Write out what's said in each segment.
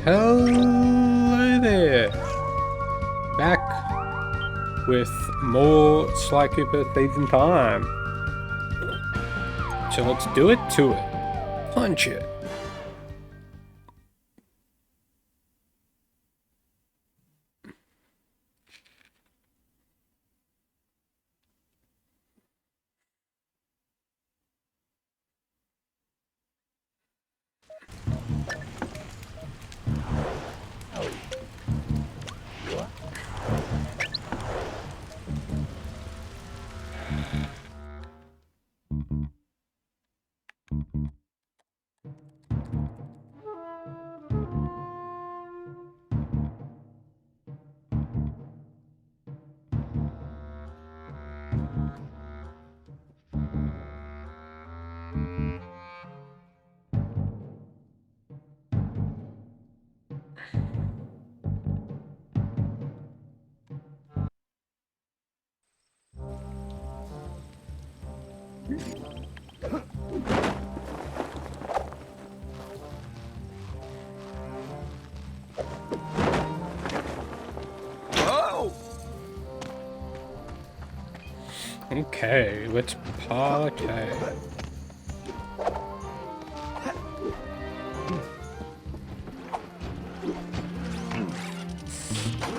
Hello there! Back with more Sly Cooper Thieves in Time. So let's do it to it. Punch it. Okay, let's partay.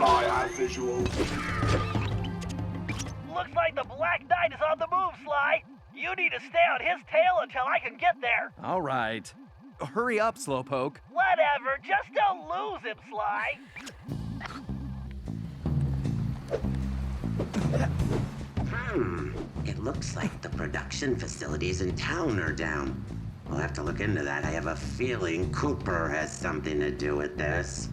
Eye visual. Looks like the Black Knight is on the move, Sly. You need to stay on his tail until I can get there. All right. Hurry up, Slowpoke. Whatever, just don't lose him, Sly. It looks like the production facilities in town are down. We'll have to look into that. I have a feeling Cooper has something to do with this.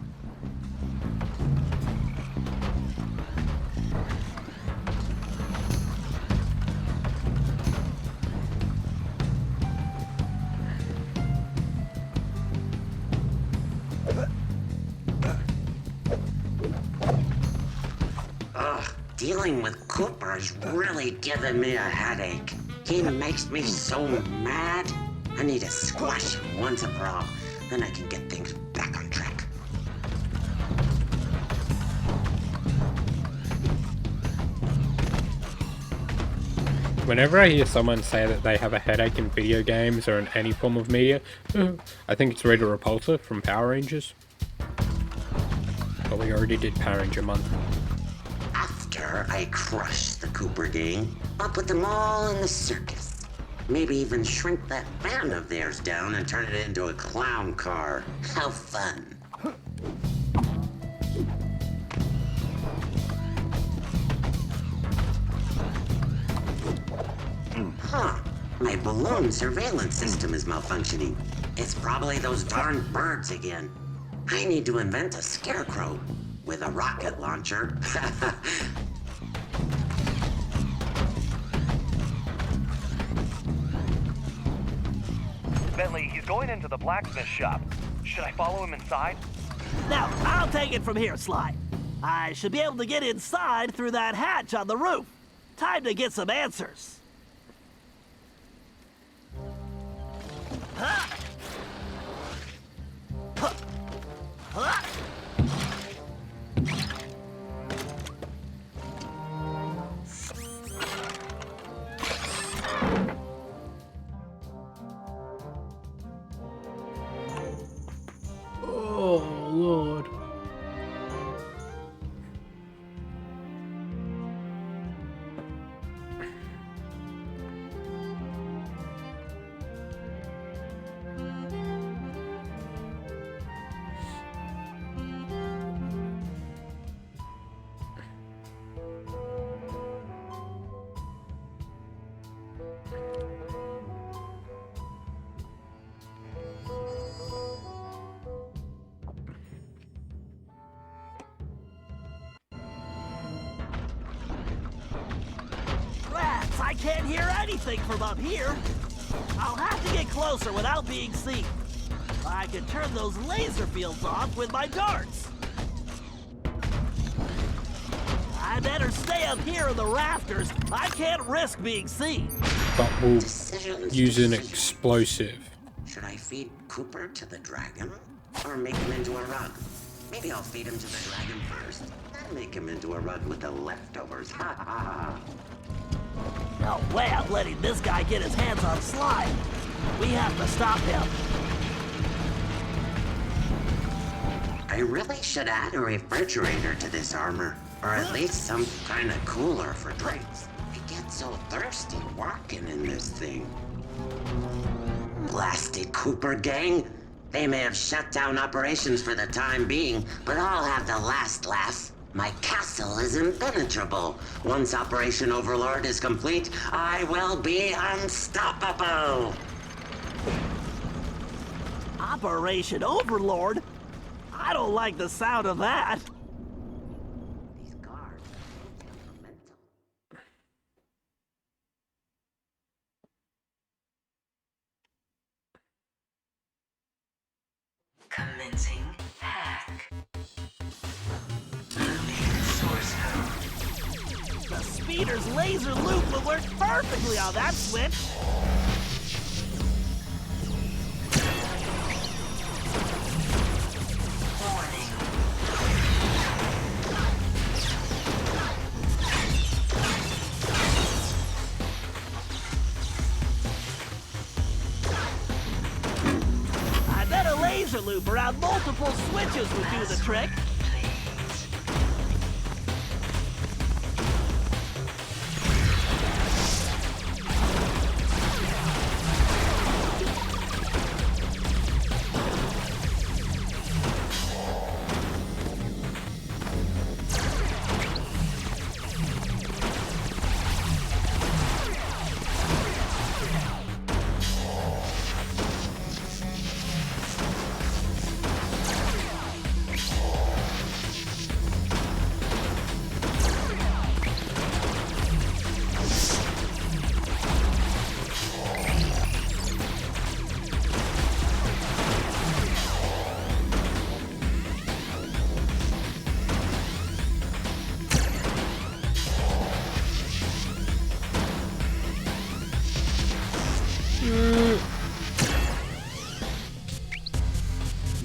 Dealing with Cooper is really giving me a headache. He makes me so mad. I need to squash him once and for all. Then I can get things back on track. Whenever I hear someone say that they have a headache in video games or in any form of media, I think it's Rita Repulsa from Power Rangers. But we already did Power Ranger Month. After I crush the Cooper gang, I'll put them all in the circus. Maybe even shrink that van of theirs down and turn it into a clown car. How fun. Huh. My balloon surveillance system is malfunctioning. It's probably those darn birds again. I need to invent a scarecrow with a rocket launcher. Bentley, he's going into the blacksmith shop. Should I follow him inside? Now, I'll take it from here, Sly. I should be able to get inside through that hatch on the roof. Time to get some answers. Huh? Huh? Huh? Oh, Lord. Rats, I can't hear anything from up here. I'll have to get closer without being seen. I can turn those laser fields off with my darts. I better stay up here in the rafters. I can't risk being seen. But we'll Decisions. use an explosive. Should I feed Cooper to the dragon? Or make him into a rug. Maybe I'll feed him to the dragon first, then make him into a rug with the leftovers. Ha ha ha. No way I'm letting this guy get his hands on Sly. We have to stop him. I really should add a refrigerator to this armor, or at least some kind of cooler for drinks. I get so thirsty walking in this thing. Blasted Cooper gang! They may have shut down operations for the time being, but I'll have the last laugh. My castle is impenetrable. Once Operation Overlord is complete, I will be unstoppable! Operation Overlord? I don't like the sound of that. These guards are mental. Commencing hack. Loading source code. The speeder's laser loop will work perfectly on that switch. Warning. I bet a laser loop around multiple switches would do the trick. Please.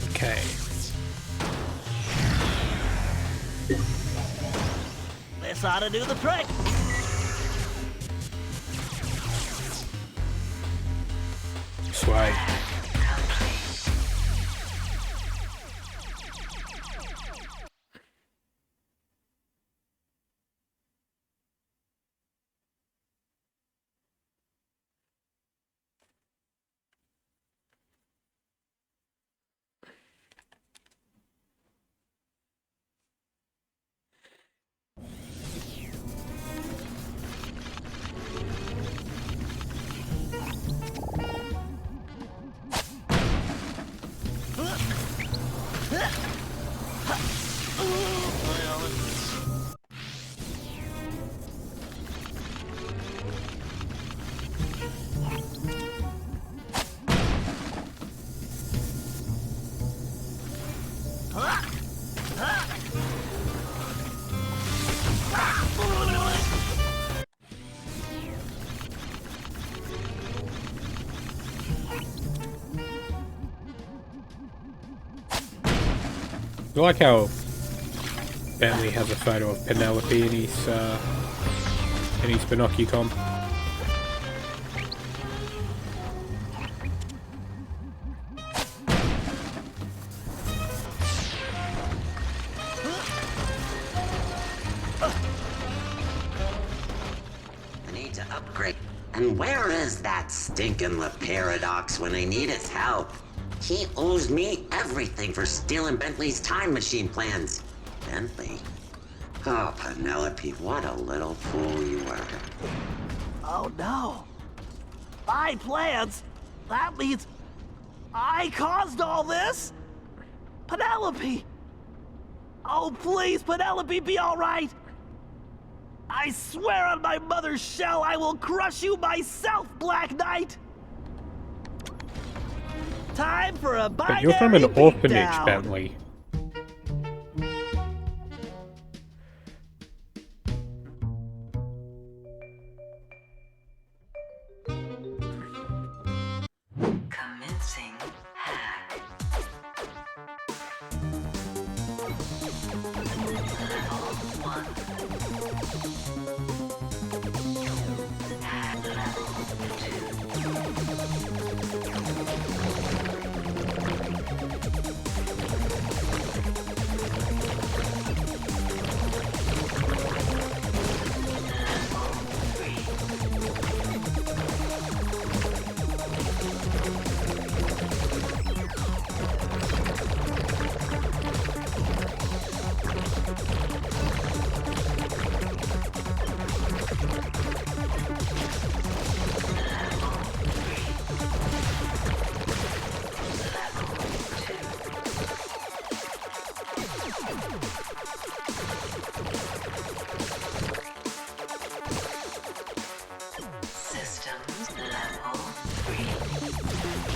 Okay. This ought to do the trick. Sly. I like how Bentley has a photo of Penelope in his Binocucom. I need to upgrade. And where is that stinking Paradox when I need his help? He owes me everything for stealing Bentley's time machine plans. Bentley? Oh, Penelope, what a little fool you were. Oh no. My plans? That means I caused all this? Penelope! Oh please, Penelope, be alright! I swear on my mother's shell I will crush you myself, Black Knight! Time for a binary But you're from an orphanage, beatdown. Bentley. Commencing hack. Systems level 3.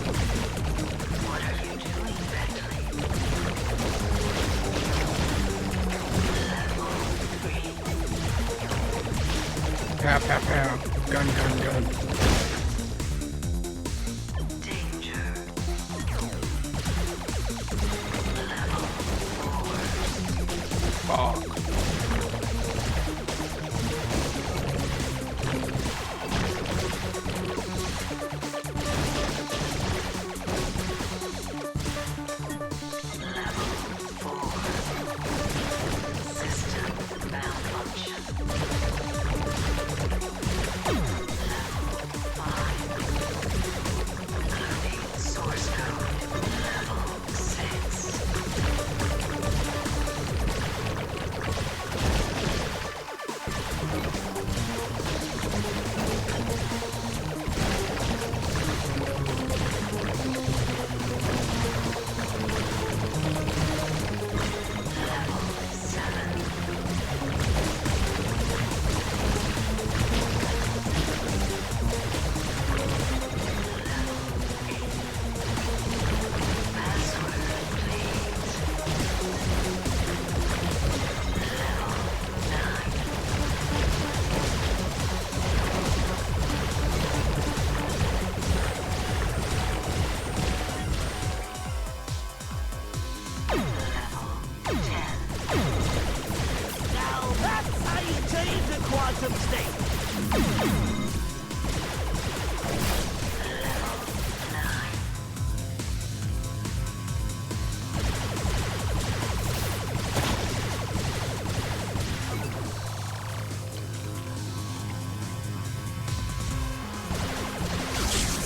What are you doing, Bentley? Level 3. Pow, pow, pow. Gun, gun, gun. Danger. Level 4. Fuck. Level 4. System malfunction. Level 5. Including source code. Level 6. Level 7. Password, please. Level 9. Level 10. Now that's how you change a quantum state. Level 9.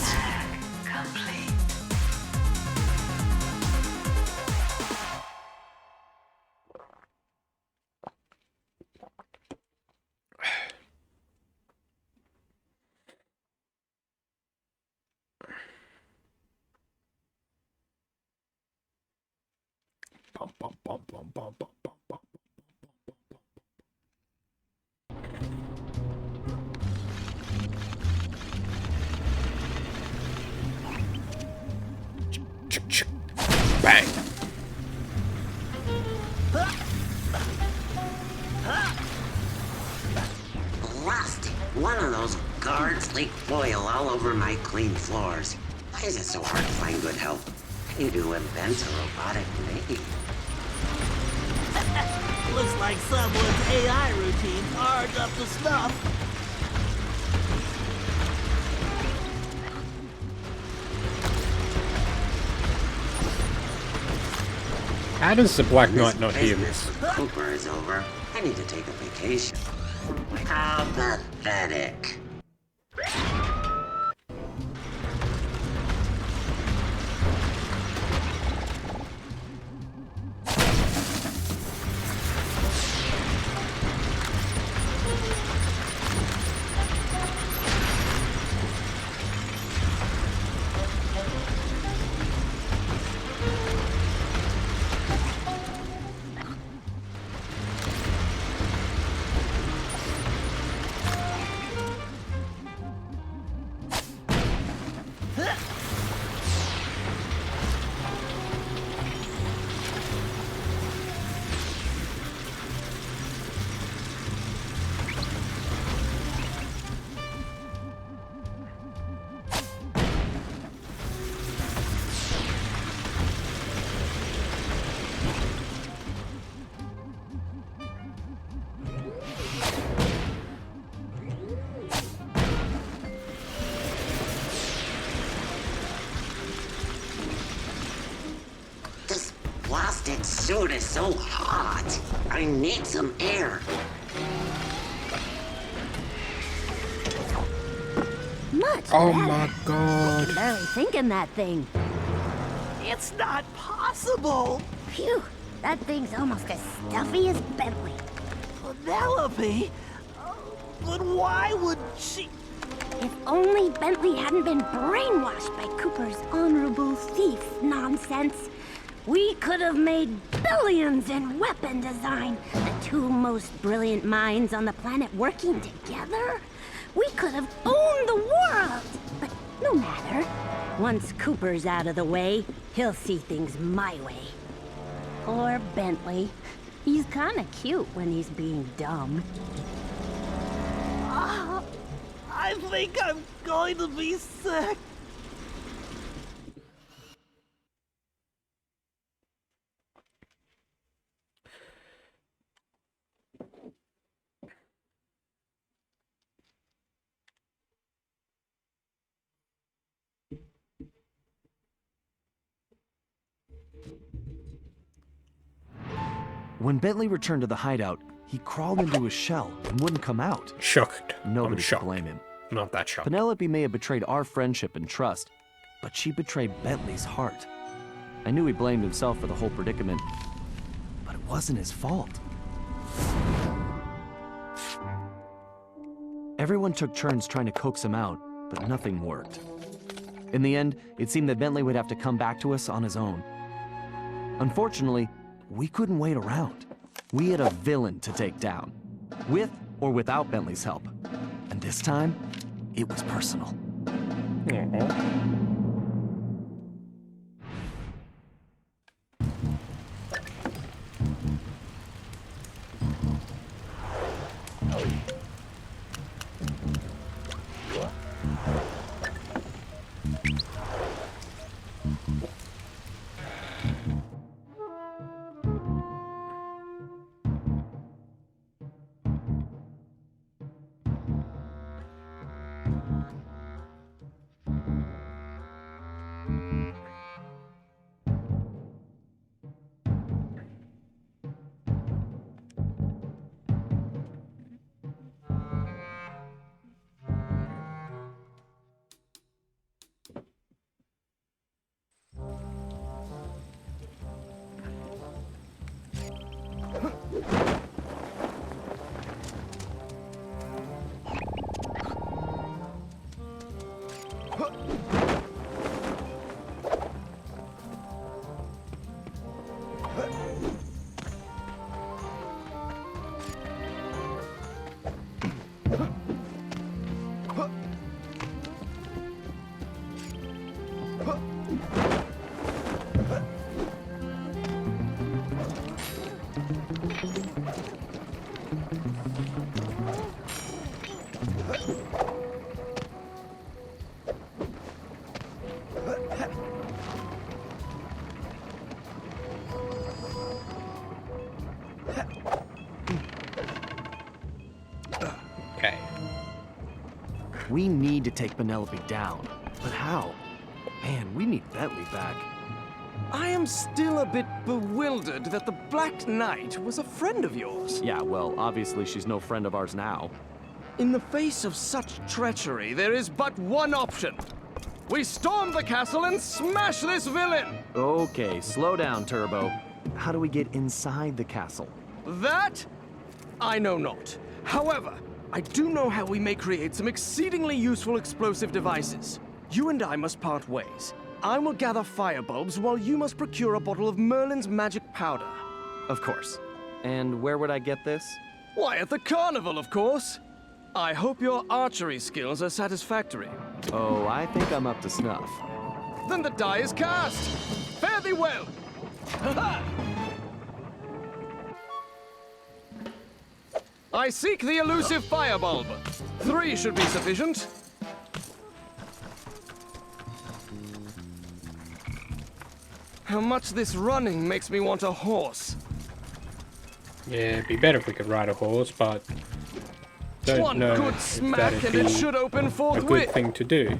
Hack complete. Bum, bum, bum, bum, bum, bum, bum, bum. Chick, chick. Bang. Blasted! One of those guards leaked oil all over my clean floors. Why is it so hard to find good help? I need to invent a robotic maid. Looks like someone's AI routines aren't up to snuff. How does the Black This Knight not hear business this? with Cooper is over. I need to take a vacation. How pathetic. blasted suit is so hot. I need some air. Much Oh better. my god. Can barely think in that thing. It's not possible. Phew, that thing's almost as stuffy as Bentley. Penelope? But why would she... If only Bentley hadn't been brainwashed by Cooper's honorable thief nonsense, we could have made billions in weapon design. The two most brilliant minds on the planet working together. We could have owned the world. But no matter. Once Cooper's out of the way, he'll see things my way. Poor Bentley. He's kinda cute when he's being dumb. I think I'm going to be sick. When Bentley returned to the hideout, he crawled into his shell and wouldn't come out. Shocked. Nobody I'm could shocked. blame him. Not that shocked. Penelope may have betrayed our friendship and trust, but she betrayed Bentley's heart. I knew he blamed himself for the whole predicament, but it wasn't his fault. Everyone took turns trying to coax him out, but nothing worked. In the end, it seemed that Bentley would have to come back to us on his own. Unfortunately, we couldn't wait around. We had a villain to take down, with or without Bentley's help. And this time, it was personal. Okay. We need to take Penelope down. But how? Man, we need Bentley back. I am still a bit bewildered that the Black Knight was a friend of yours. Yeah, well, obviously she's no friend of ours now. In the face of such treachery, there is but one option. We storm the castle and smash this villain! Okay, slow down, Turbo. How do we get inside the castle? That, I know not. However, I do know how we may create some exceedingly useful explosive devices. You and I must part ways. I will gather firebulbs while you must procure a bottle of Merlin's magic powder. Of course. And where would I get this? Why, at the carnival, of course. I hope your archery skills are satisfactory. Oh, I think I'm up to snuff. Then the die is cast. Fare thee well. I seek the elusive firebulb. 3 should be sufficient. How much this running makes me want a horse. Yeah, it'd be better if we could ride a horse, but don't One know good if smack that'd and be it should open a good forthwith. thing to do.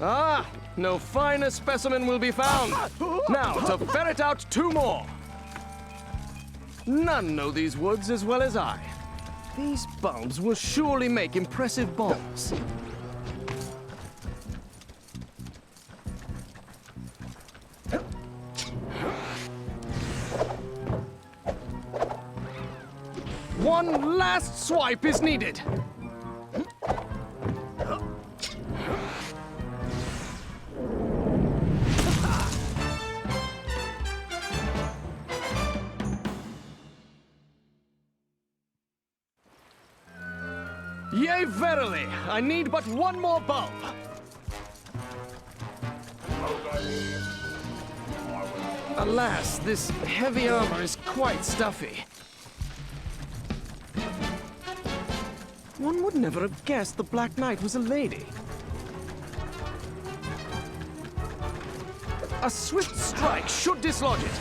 Ah, no finer specimen will be found. Now, to ferret out 2 more. None know these woods as well as I. These bulbs will surely make impressive bombs. One last swipe is needed. Yea, verily, I need but 1 more bulb. Alas, this heavy armor is quite stuffy. One would never have guessed the Black Knight was a lady. A swift strike should dislodge it.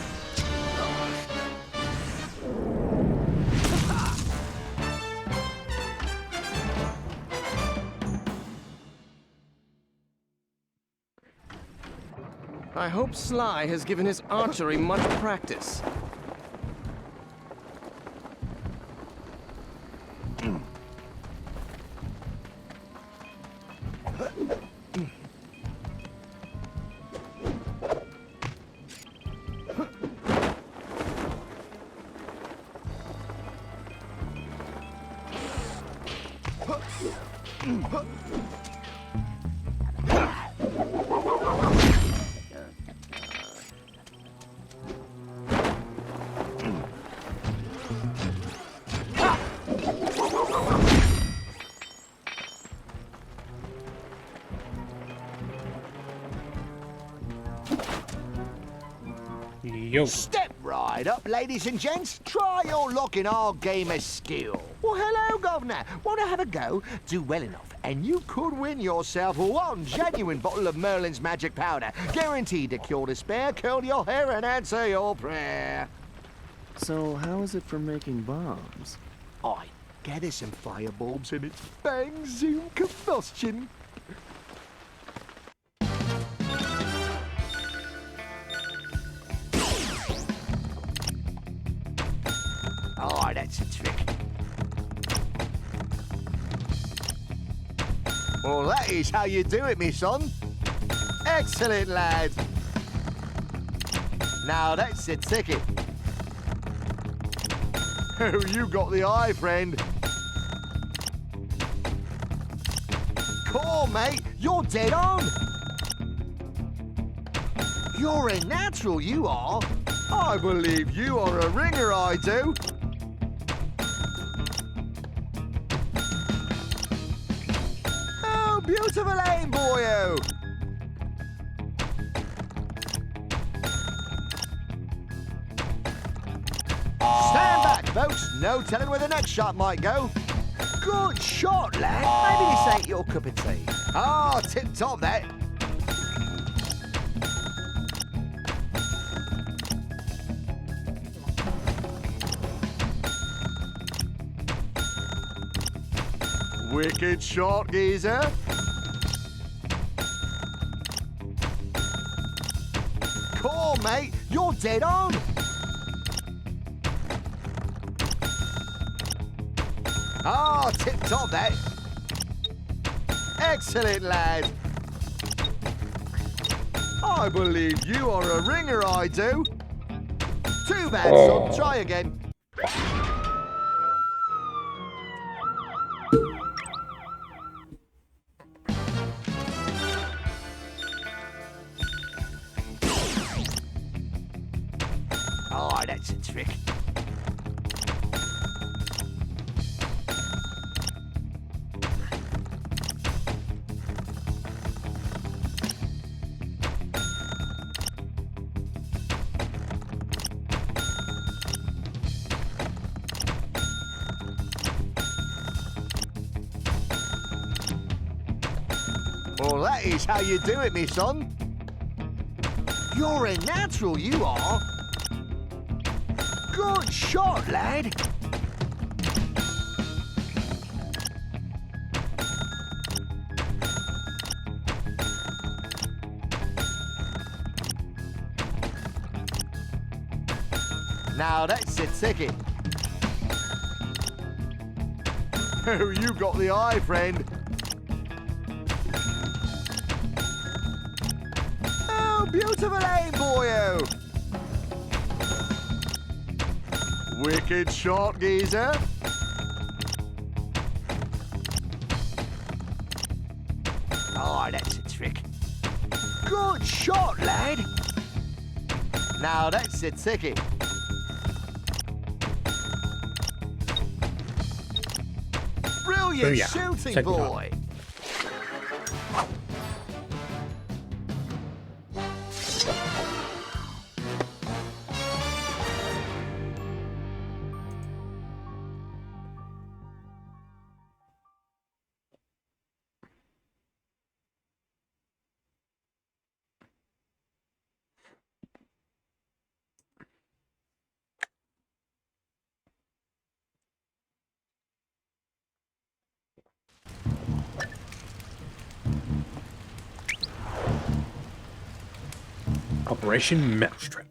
I hope Sly has given his archery much practice. Yo. Step right up, ladies and gents. Try your luck in our game of skill. Well, hello, Governor. Want to have a go? Do well enough, and you could win yourself 1 genuine bottle of Merlin's magic powder, guaranteed to cure despair, curl your hair, and answer your prayer. So, how is it for making bombs? I gather some firebulbs, and it's bang zoom combustion. Oh, that's a trick. Well, that is how you do it, me son. Excellent, lad. Now that's a ticket. Oh, you got the eye, friend. Cool, mate. You're dead on. You're a natural, you are. I believe you are a ringer, I do. Oh, beautiful aim, boyo. Stand back, folks. No telling where the next shot might go. Good shot, lad. Maybe this ain't your cup of tea. Ah, tip-top, that. Wicked shot, geezer. Cool, mate. You're dead on. Ah, tip-top, that. Excellent, lad. I believe you are a ringer, I do. Too bad, son. Try again. Oh, that's a trick. Well, that is how you do it, me son. You're a natural, you are. Good shot, lad. Now that's a ticket. Oh, you got the eye, friend. Oh, beautiful aim, boyo. Wicked shot, geezer. Oh, that's a trick. Good shot, lad. Now that's a ticket. Brilliant Booyah. shooting, Second boy. Operation Mousetrap.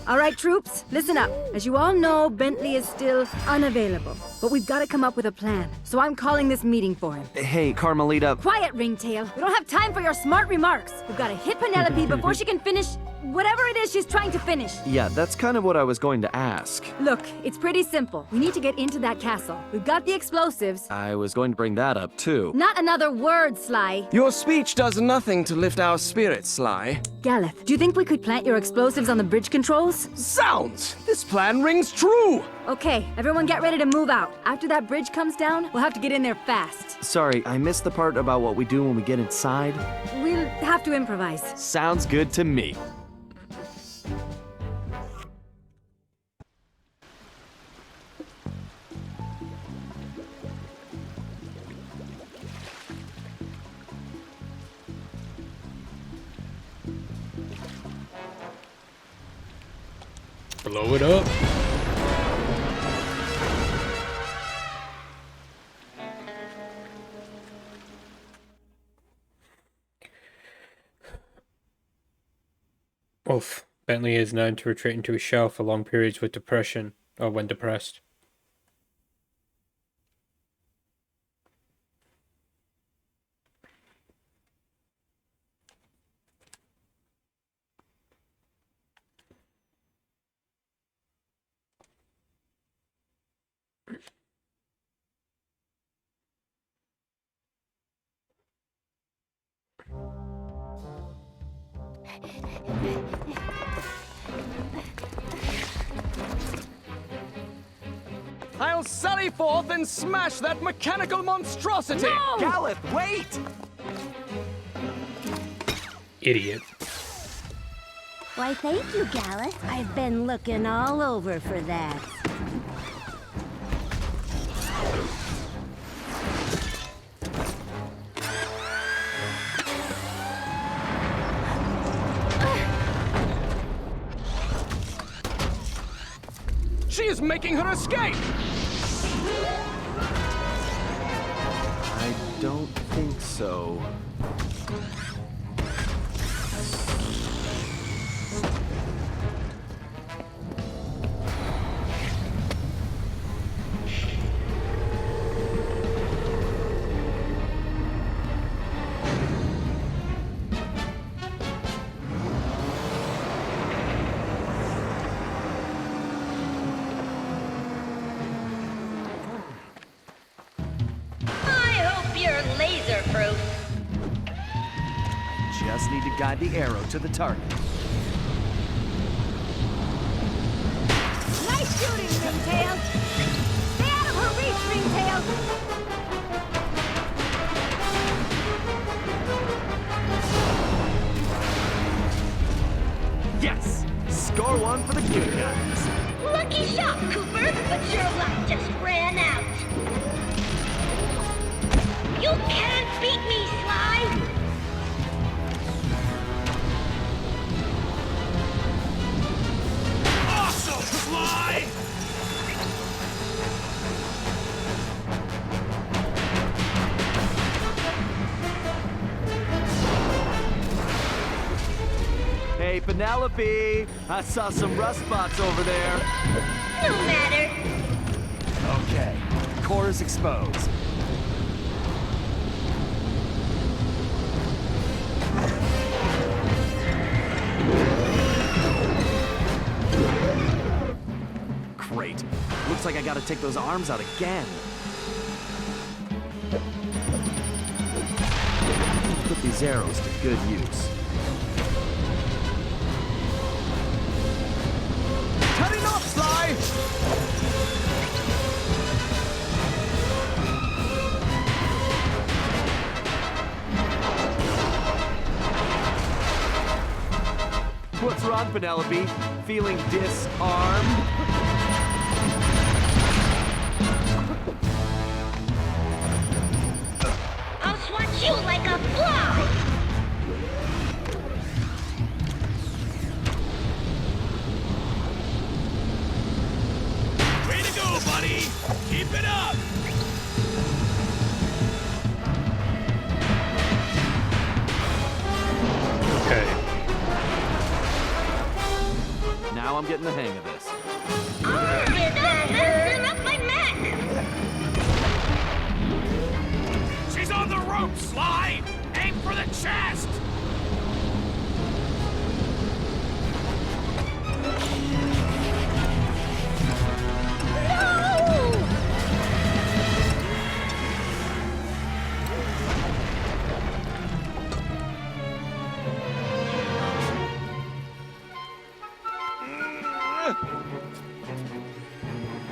All right, troops, listen up. As you all know, Bentley is still unavailable. But we've got to come up with a plan. So I'm calling this meeting for him. Hey, Carmelita. Quiet, Ringtail. We don't have time for your smart remarks. We've got to hit Penelope before she can finish whatever it is she's trying to finish. Yeah, that's kind of what I was going to ask. Look, it's pretty simple. We need to get into that castle. We've got the explosives. I was going to bring that up, too. Not another word, Sly. Your speech does nothing to lift our spirits, Sly. Galeth, do you think we could plant your explosives on the bridge controls? Sounds! This plan rings true! Okay, everyone get ready to move out. After that bridge comes down, we'll have to get in there fast. Sorry, I missed the part about what we do when we get inside. We'll have to improvise. Sounds good to me. Blow it up. Oof. Bentley is known to retreat into his shell for long periods with depression, or when depressed. I'll sally forth and smash that mechanical monstrosity! No! Galeth, wait! Idiot. Why, thank you, Galeth. I've been looking all over for that. is making her escape! I don't think so. Just need to guide the arrow to the target. Nice shooting, Ringtail! Stay out of her reach, Ringtail! Yes! Score one for the good guys. Lucky shot, Cooper, but your luck just ran out. You can't beat me, Sly! Awesome, Sly! Hey, Penelope! I saw some rust spots over there. No matter. Okay, core is exposed. Great. Looks like I gotta take those arms out again. Put these arrows to good use. Cutting off, Sly! What's wrong, Penelope? Feeling disarmed? I'll swat you like a fly! Way to go, buddy! Keep it up! Okay. Now I'm getting the hang of this. Up my neck! She's on the rope, Sly! Aim for the chest!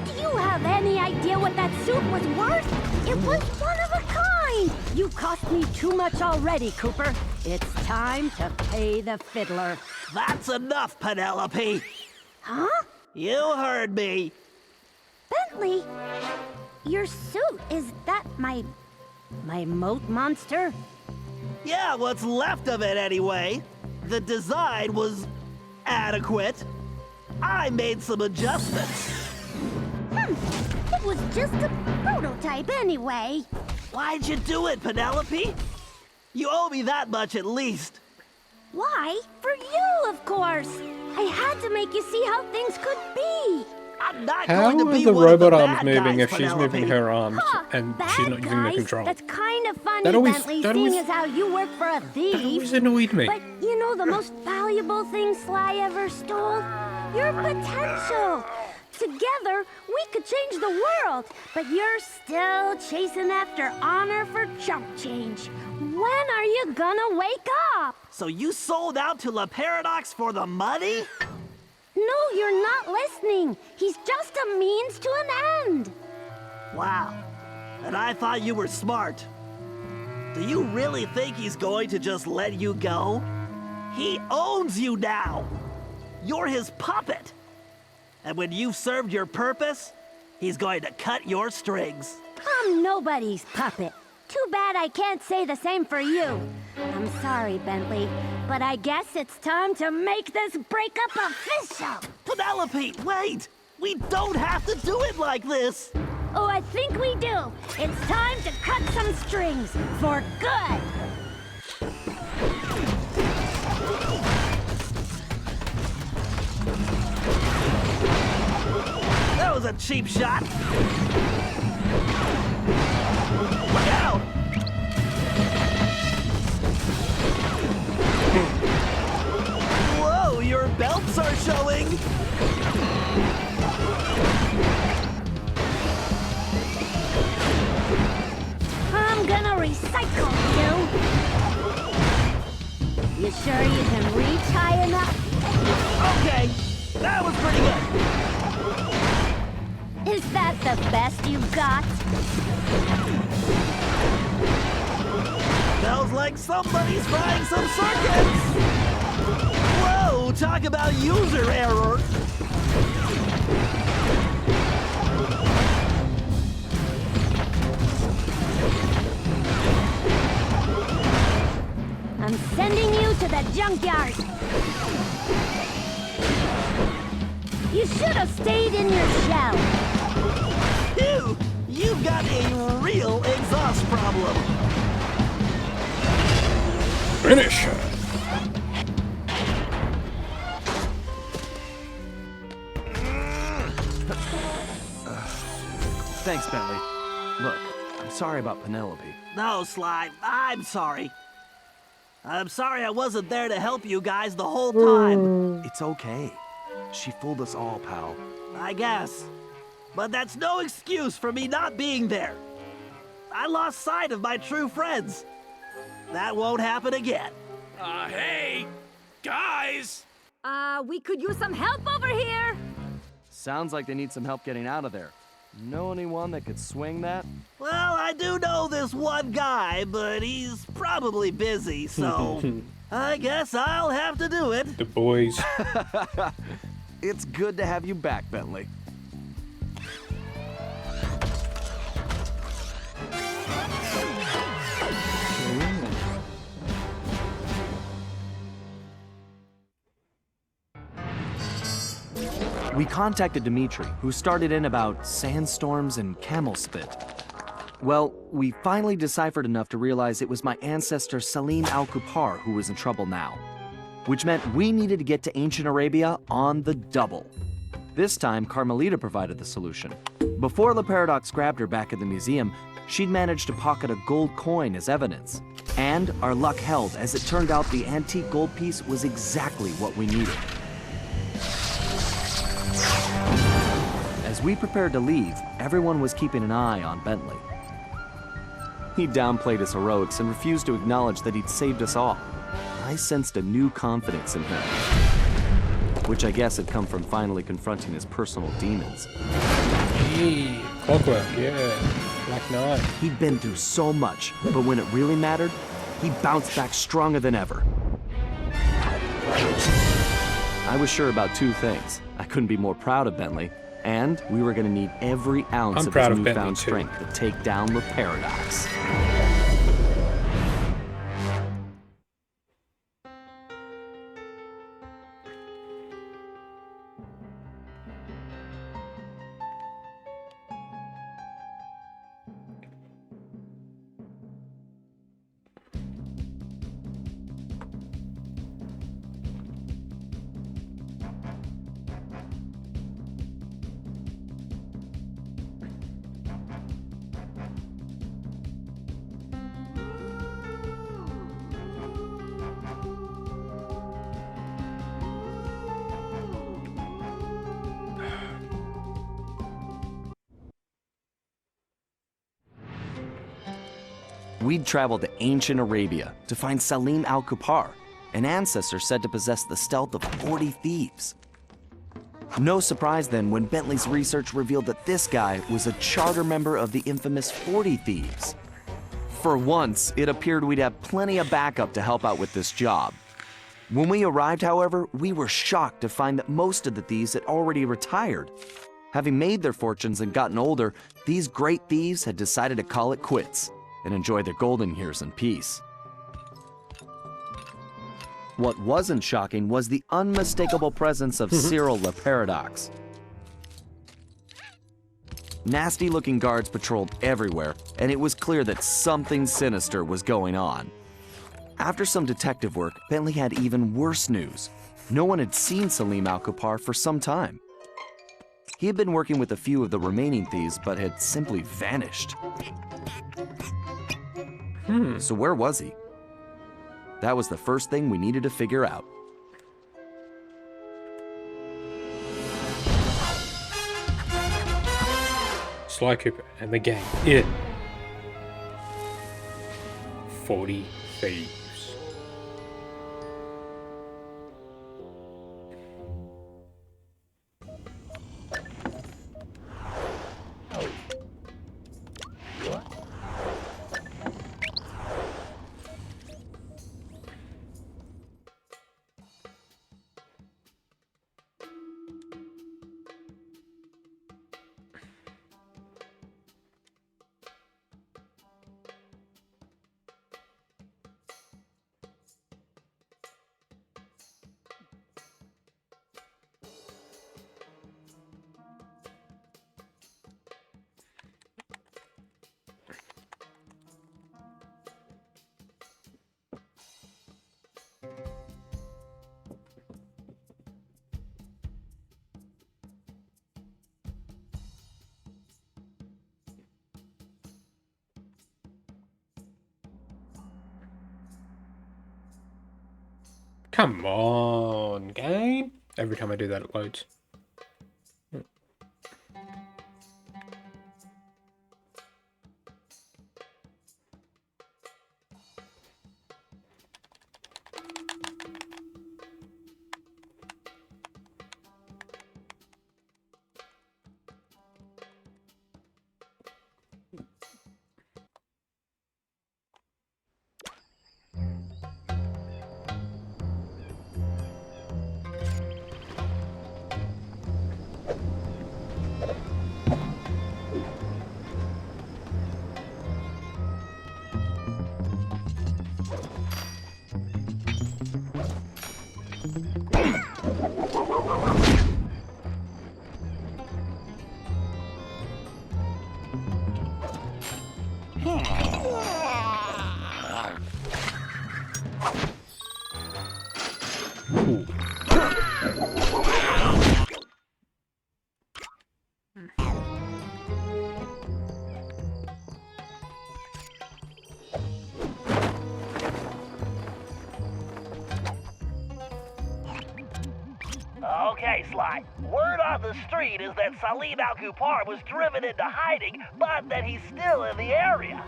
Do you have any idea what that suit was worth? It was one of a kind! You cost me too much already, Cooper. It's time to pay the fiddler. That's enough, Penelope. Huh? You heard me. Bentley? Your suit, is that my moat monster? Yeah, what's left of it anyway. The design was adequate. I made some adjustments. It was just a prototype anyway. Why'd you do it, Penelope? You owe me that much at least. Why? For you, of course. I had to make you see how things could be. I'm not How going to are be the one of the robot arms bad moving guys, if she's Penelope. moving her arms Huh, and bad she's not using the guys? control? That's kind of funny, That always- Bentley, that seeing always- as how you work for a thief. That always annoyed me. But you know the most valuable thing Sly ever stole? Your potential. Together, we could change the world, but you're still chasing after honor for chump change. When are you gonna wake up? So you sold out to La Paradox for the money? No, you're not listening. He's just a means to an end. Wow. And I thought you were smart. Do you really think he's going to just let you go? He owns you now. You're his puppet. And when you've served your purpose, he's going to cut your strings. I'm nobody's puppet. Too bad I can't say the same for you. I'm sorry, Bentley, but I guess it's time to make this breakup official. Penelope, wait! We don't have to do it like this! Oh, I think we do. It's time to cut some strings for good. That was a cheap shot. Look out! Whoa, your belts are showing! I'm gonna recycle you. You sure you can reach high enough? Okay, that was pretty good. Is that the best you've got? Smells like somebody's frying some circuits! Whoa, talk about user error! I'm sending you to the junkyard. You should have stayed in your shell. Phew! You've got a real exhaust problem. Finish her. Thanks, Bentley. Look, I'm sorry about Penelope. No, Sly, I'm sorry. I'm sorry I wasn't there to help you guys the whole time. It's okay. She fooled us all, pal. I guess. But that's no excuse for me not being there. I lost sight of my true friends. That won't happen again. Hey! Guys! We could use some help over here. Sounds like they need some help getting out of there. Know anyone that could swing that? Well, I do know this one guy, but he's probably busy, so I guess I'll have to do it. The boys. It's good to have you back, Bentley. We contacted Dimitri, who started in about sandstorms and camel spit. Well, we finally deciphered enough to realize it was my ancestor Salim al-Kupar who was in trouble now, which meant we needed to get to ancient Arabia on the double. This time, Carmelita provided the solution. Before La Paradox grabbed her back at the museum, she'd managed to pocket a gold coin as evidence. And our luck held, as it turned out the antique gold piece was exactly what we needed. As we prepared to leave, everyone was keeping an eye on Bentley. He downplayed his heroics and refused to acknowledge that he'd saved us all. I sensed a new confidence in him, which I guess had come from finally confronting his personal demons. Hey, clockwork, yeah. Black Knight. He'd been through so much, but when it really mattered, he bounced back stronger than ever. I was sure about two things. I couldn't be more proud of Bentley, and we were going to need every ounce of his newfound strength to take down the Paradox. We'd traveled to ancient Arabia to find Salim al-Kupar, an ancestor said to possess the stealth of 40 thieves. No surprise then when Bentley's research revealed that this guy was a charter member of the infamous 40 Thieves. For once, it appeared we'd have plenty of backup to help out with this job. When we arrived, however, we were shocked to find that most of the thieves had already retired. Having made their fortunes and gotten older, these great thieves had decided to call it quits and enjoy their golden years in peace. What wasn't shocking was the unmistakable presence of Cyril the Paradox. Nasty-looking guards patrolled everywhere, and it was clear that something sinister was going on. After some detective work, Bentley had even worse news. No one had seen Salim Al-Kupar for some time. He had been working with a few of the remaining thieves, but had simply vanished. So where was he? That was the first thing we needed to figure out. Sly Cooper and the gang in 40 Thieves. Come on, game. Every time I do that, it loads. Okay, Sly. Word on the street is that Salim Al-Kupar was driven into hiding, but that he's still in the area.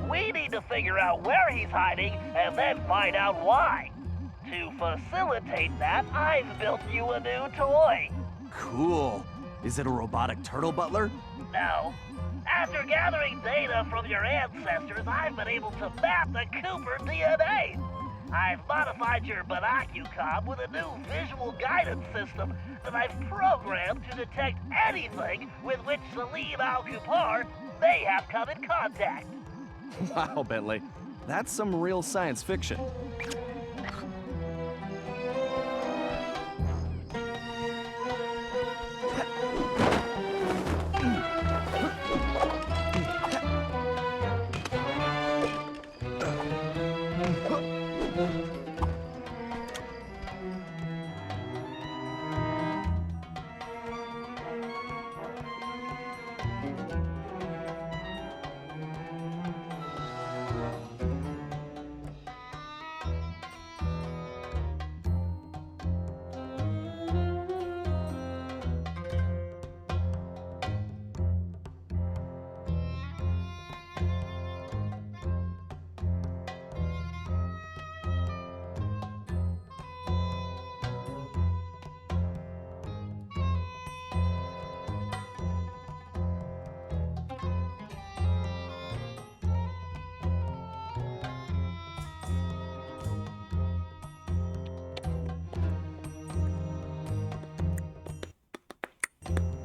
We need to figure out where he's hiding and then find out why. To facilitate that, I've built you a new toy. Cool. Is it a robotic turtle butler? No. After gathering data from your ancestors, I've been able to map the Cooper DNA. I've modified your binocucom with a new visual guidance system that I've programmed to detect anything with which Salim Al-Kupar may have come in contact. Wow, Bentley. That's some real science fiction.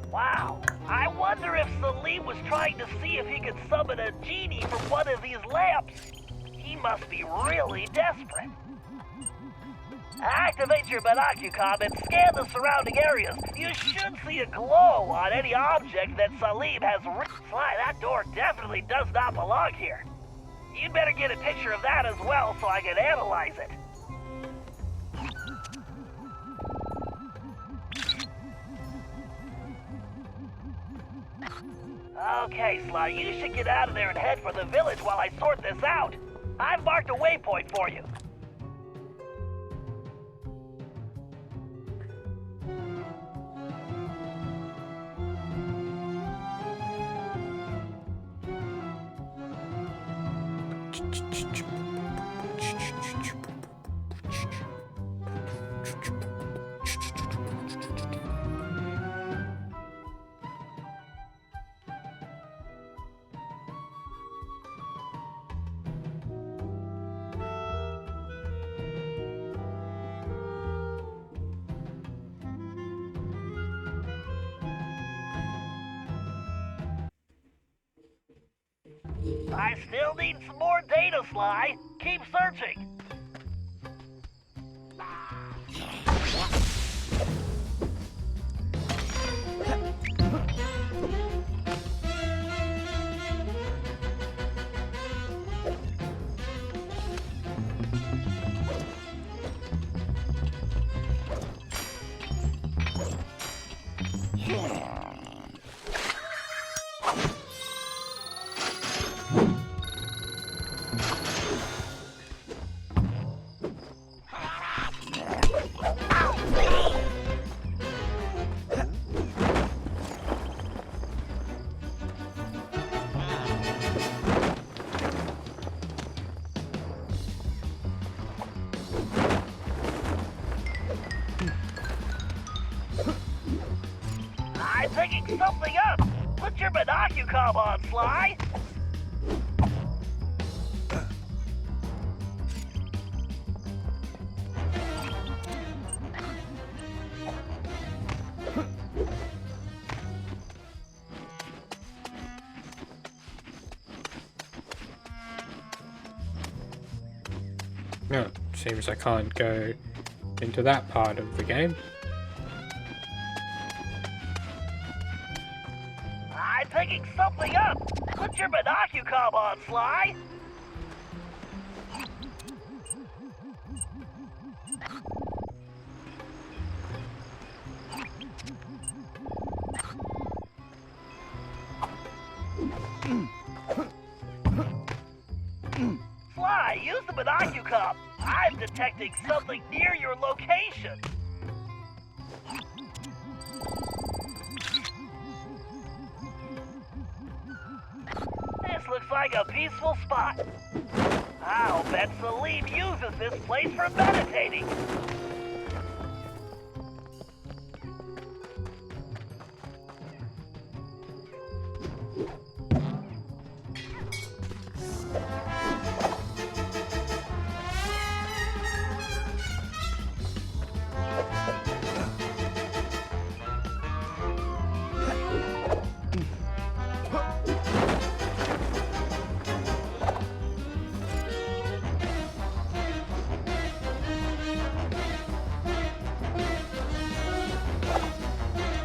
Wow. I wonder if Salim was trying to see if he could summon a genie from one of these lamps. He must be really desperate. Activate your binocular and scan the surrounding areas. You should see a glow on any object that Salim has Sly, that door definitely does not belong here. You'd better get a picture of that as well so I can analyze it. Okay, Sly, you should get out of there and head for the village while I sort this out. I've marked a waypoint for you. I still need some more data, Sly. Keep searching. I'm picking something up. Put your binocular on, Sly. No, it seems I can't go into that part of the game. I'm picking something up. Put your binocular on, Sly. Sly, use the binocular. I'm detecting something near your location. This looks like a peaceful spot. I'll bet Salim uses this place for meditating.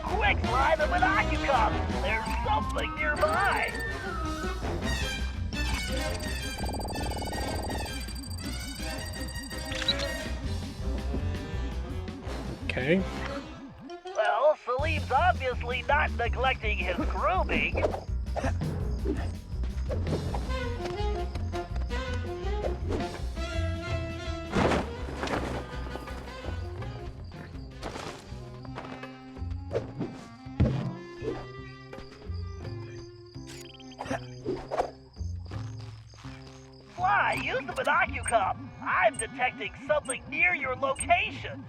Quick, Sly, the binocular! There's something nearby! Okay. Well, Salim's obviously not neglecting his grooming. Sly, use the binocular. I'm detecting something near your location.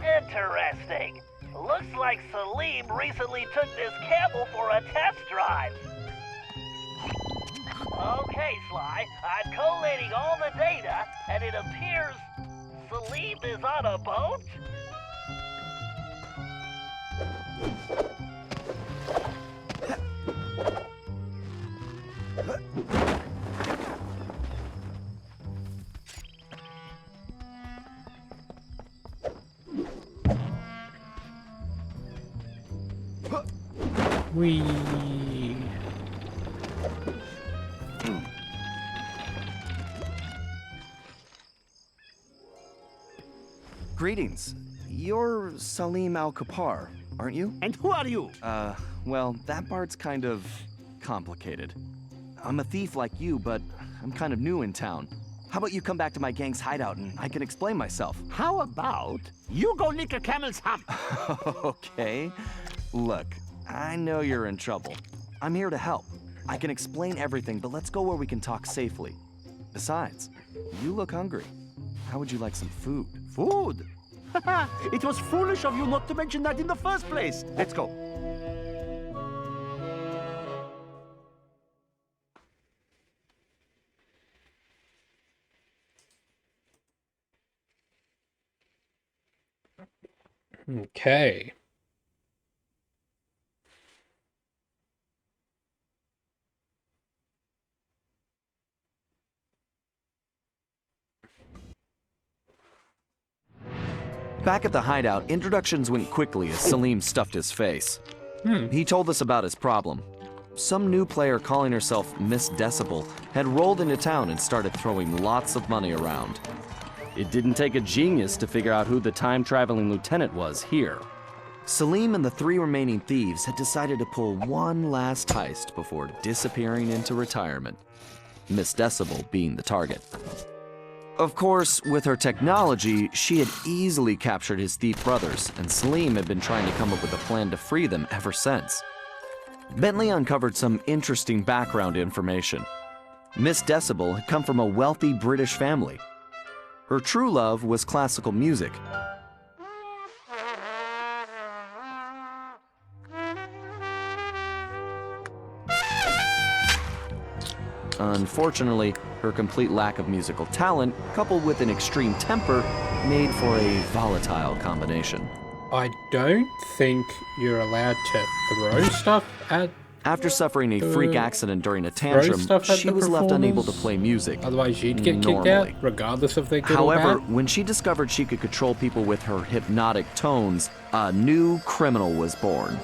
Interesting. Looks like Salim recently took this camel for a test drive. Okay, Sly, I'm collating all the data, and it appears Salim is on a boat? Whee! Greetings. You're Salim Al-Kapar, aren't you? And who are you? Well, that part's kind of complicated. I'm a thief like you, but I'm kind of new in town. How about you come back to my gang's hideout and I can explain myself? How about you go lick a camel's hump? Okay. Look, I know you're in trouble. I'm here to help. I can explain everything, but let's go where we can talk safely. Besides, you look hungry. How would you like some food? Food? It was foolish of you not to mention that in the first place. Let's go. Okay. Back at the hideout, introductions went quickly as Salim stuffed his face. He told us about his problem. Some new player calling herself Miss Decibel had rolled into town and started throwing lots of money around. It didn't take a genius to figure out who the time-traveling lieutenant was here. Salim and the 3 remaining thieves had decided to pull one last heist before disappearing into retirement, Miss Decibel being the target. Of course, with her technology, she had easily captured his thief brothers, and Salim had been trying to come up with a plan to free them ever since. Bentley uncovered some interesting background information. Miss Decibel had come from a wealthy British family. Her true love was classical music. Unfortunately, her complete lack of musical talent, coupled with an extreme temper, made for a volatile combination. I don't think you're allowed to throw stuff at... After suffering a freak accident during a tantrum, she was left unable to play music. Otherwise, you'd get kicked out, regardless of their good However, or bad. when she discovered she could control people with her hypnotic tones, a new criminal was born.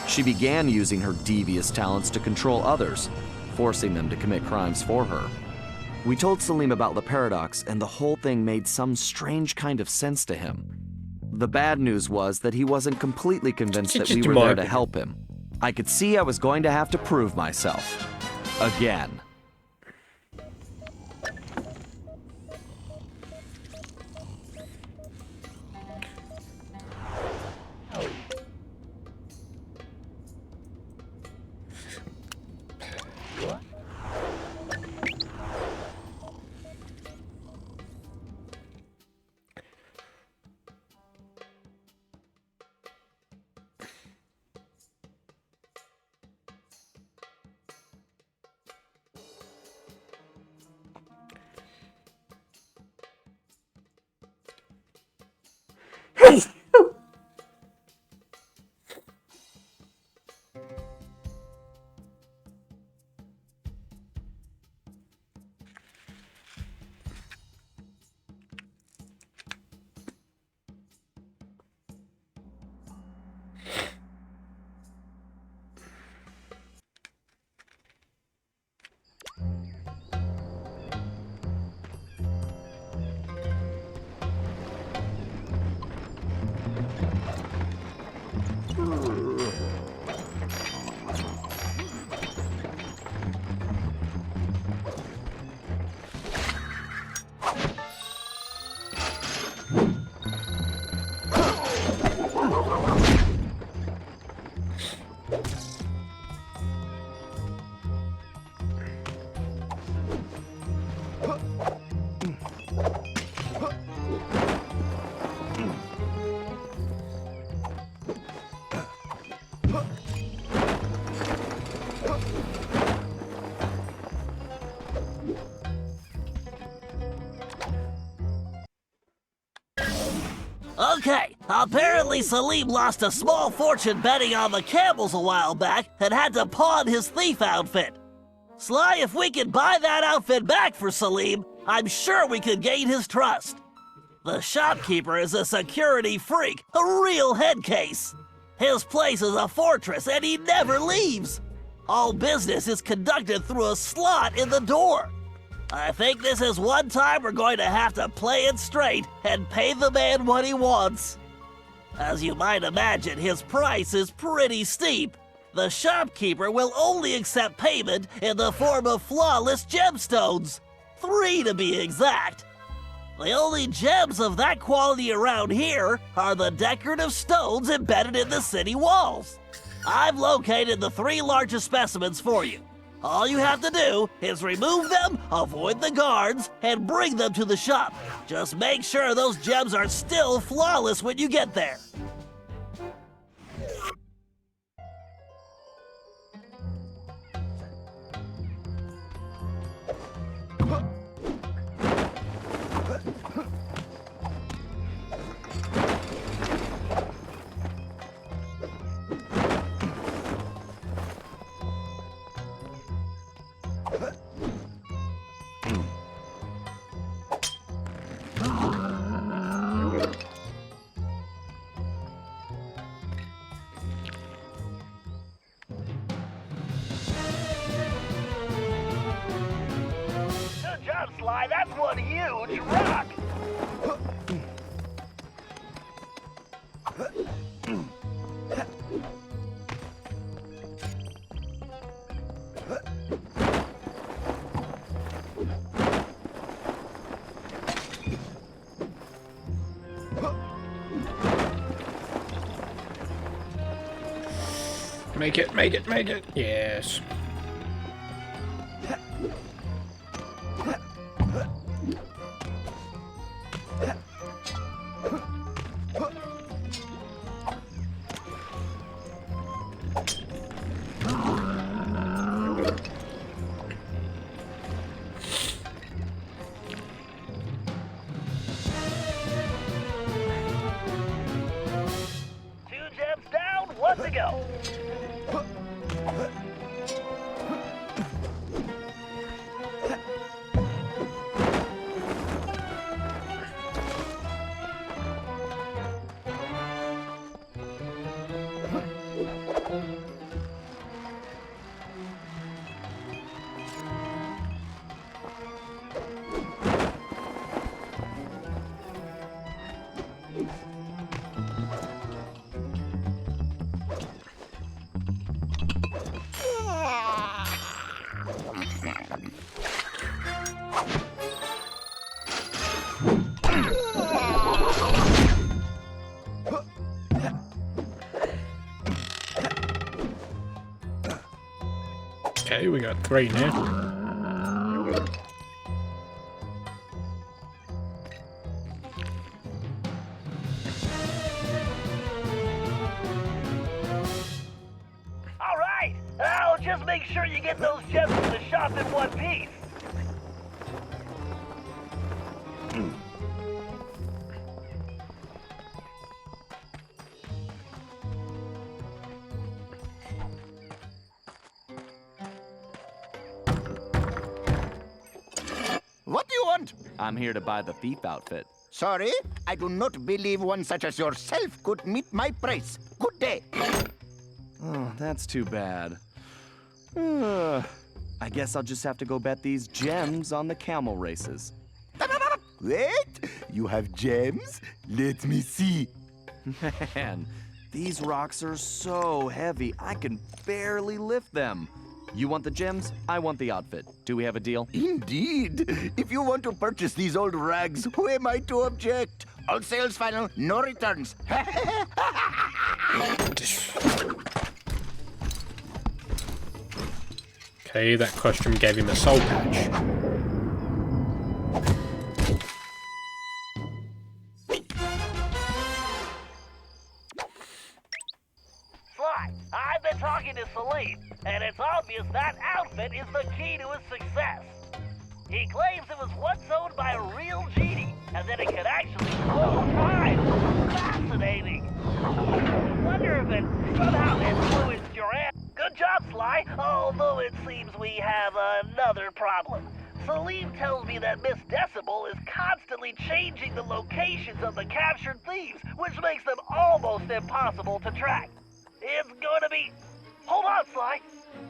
She began using her devious talents to control others, forcing them to commit crimes for her. We told Salim about the paradox, and the whole thing made some strange kind of sense to him. The bad news was that he wasn't completely convinced that we were there to help him. I could see I was going to have to prove myself. Again. Okay, apparently Salim lost a small fortune betting on the camels a while back and had to pawn his thief outfit. Sly, if we can buy that outfit back for Salim, I'm sure we could gain his trust. The shopkeeper is a security freak, a real head case. His place is a fortress and he never leaves. All business is conducted through a slot in the door. I think this is one time we're going to have to play it straight and pay the man what he wants. As you might imagine, his price is pretty steep. The shopkeeper will only accept payment in the form of flawless gemstones. 3 to be exact. The only gems of that quality around here are the decorative stones embedded in the city walls. I've located the 3 largest specimens for you. All you have to do is remove them, avoid the guards, and bring them to the shop. Just make sure those gems are still flawless when you get there. Good job, Sly. That's one huge rock. Make it, make it, make it. Yes. One to go. Okay, we got 3 now. All right, now just make sure you get those gems to the shop in one piece. What do you want? I'm here to buy the thief outfit. Sorry, I do not believe one such as yourself could meet my price. Good day. Oh, that's too bad. I guess I'll just have to go bet these gems on the camel races. Wait, you have gems? Let me see. Man, these rocks are so heavy, I can barely lift them. You want the gems? I want the outfit. Do we have a deal? Indeed. If you want to purchase these old rags, who am I to object? All sales final, no returns. Okay, that costume gave him a soul patch. Sly, I've been talking to Salim, and it's obvious that outfit is the key to his success. He claims it was once owned by a real genie, and that it could actually slow time. Fascinating. I wonder if it somehow influenced your aunt. Good job, Sly, although it seems we have another problem. Salim tells me that Miss Decibel is constantly changing the locations of the captured thieves, which makes them almost impossible to track. It's going to be... Hold on, Sly.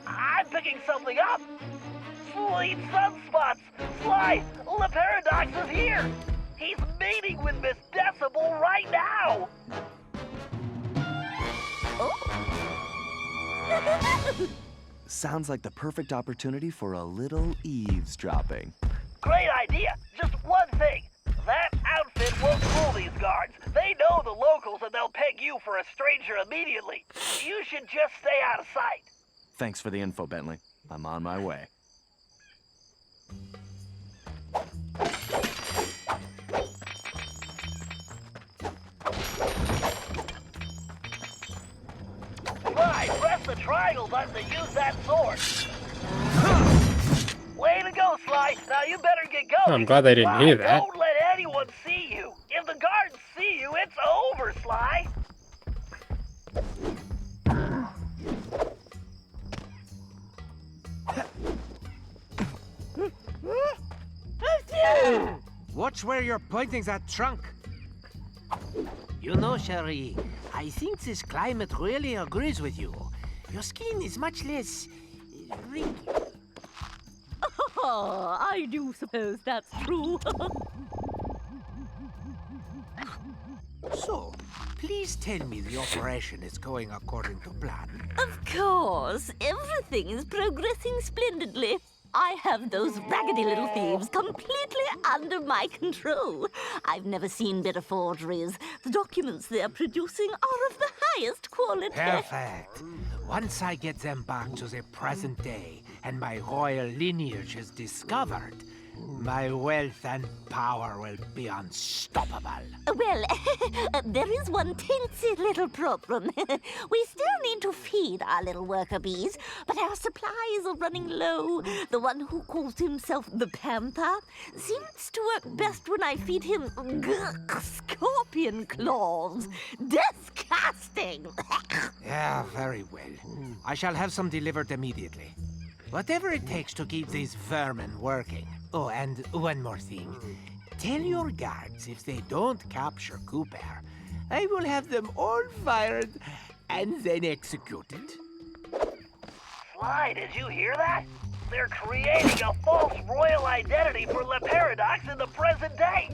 I'm picking something up. Sweet sunspots. Sly, the Paradox is here. He's meeting with Miss Decibel right now. Sounds like the perfect opportunity for a little eavesdropping. Great idea. Just one thing. That outfit won't fool these guards. They know the locals and they'll peg you for a stranger immediately. You should just stay out of sight. Thanks for the info, Bentley. I'm on my way. Sly, press the triangle button to use that sword. Way to go, Sly. Now you better get going. I'm glad they didn't Sly, hear that. Don't let anyone see you. If the guards see you, it's over, Sly. Watch where you're pointing that trunk. You know, Cherie, I think this climate really agrees with you. Your skin is much less wrinkly. Oh, I do suppose that's true. So, please tell me the operation is going according to plan. Of course, everything is progressing splendidly. I have those raggedy little thieves completely under my control. I've never seen better forgeries. The documents they're producing are of the highest quality. Perfect. Once I get them back to the present day and my royal lineage is discovered, my wealth and power will be unstoppable. Well, there is one teensy little problem. We still need to feed our little worker bees, but our supplies are running low. The one who calls himself the Panther seems to work best when I feed him scorpion claws. Disgusting! Yeah, very well. I shall have some delivered immediately. Whatever it takes to keep these vermin working. Oh, and one more thing. Tell your guards if they don't capture Cooper, I will have them all fired and then executed. Sly, did you hear that? They're creating a false royal identity for Le Paradox in the present day.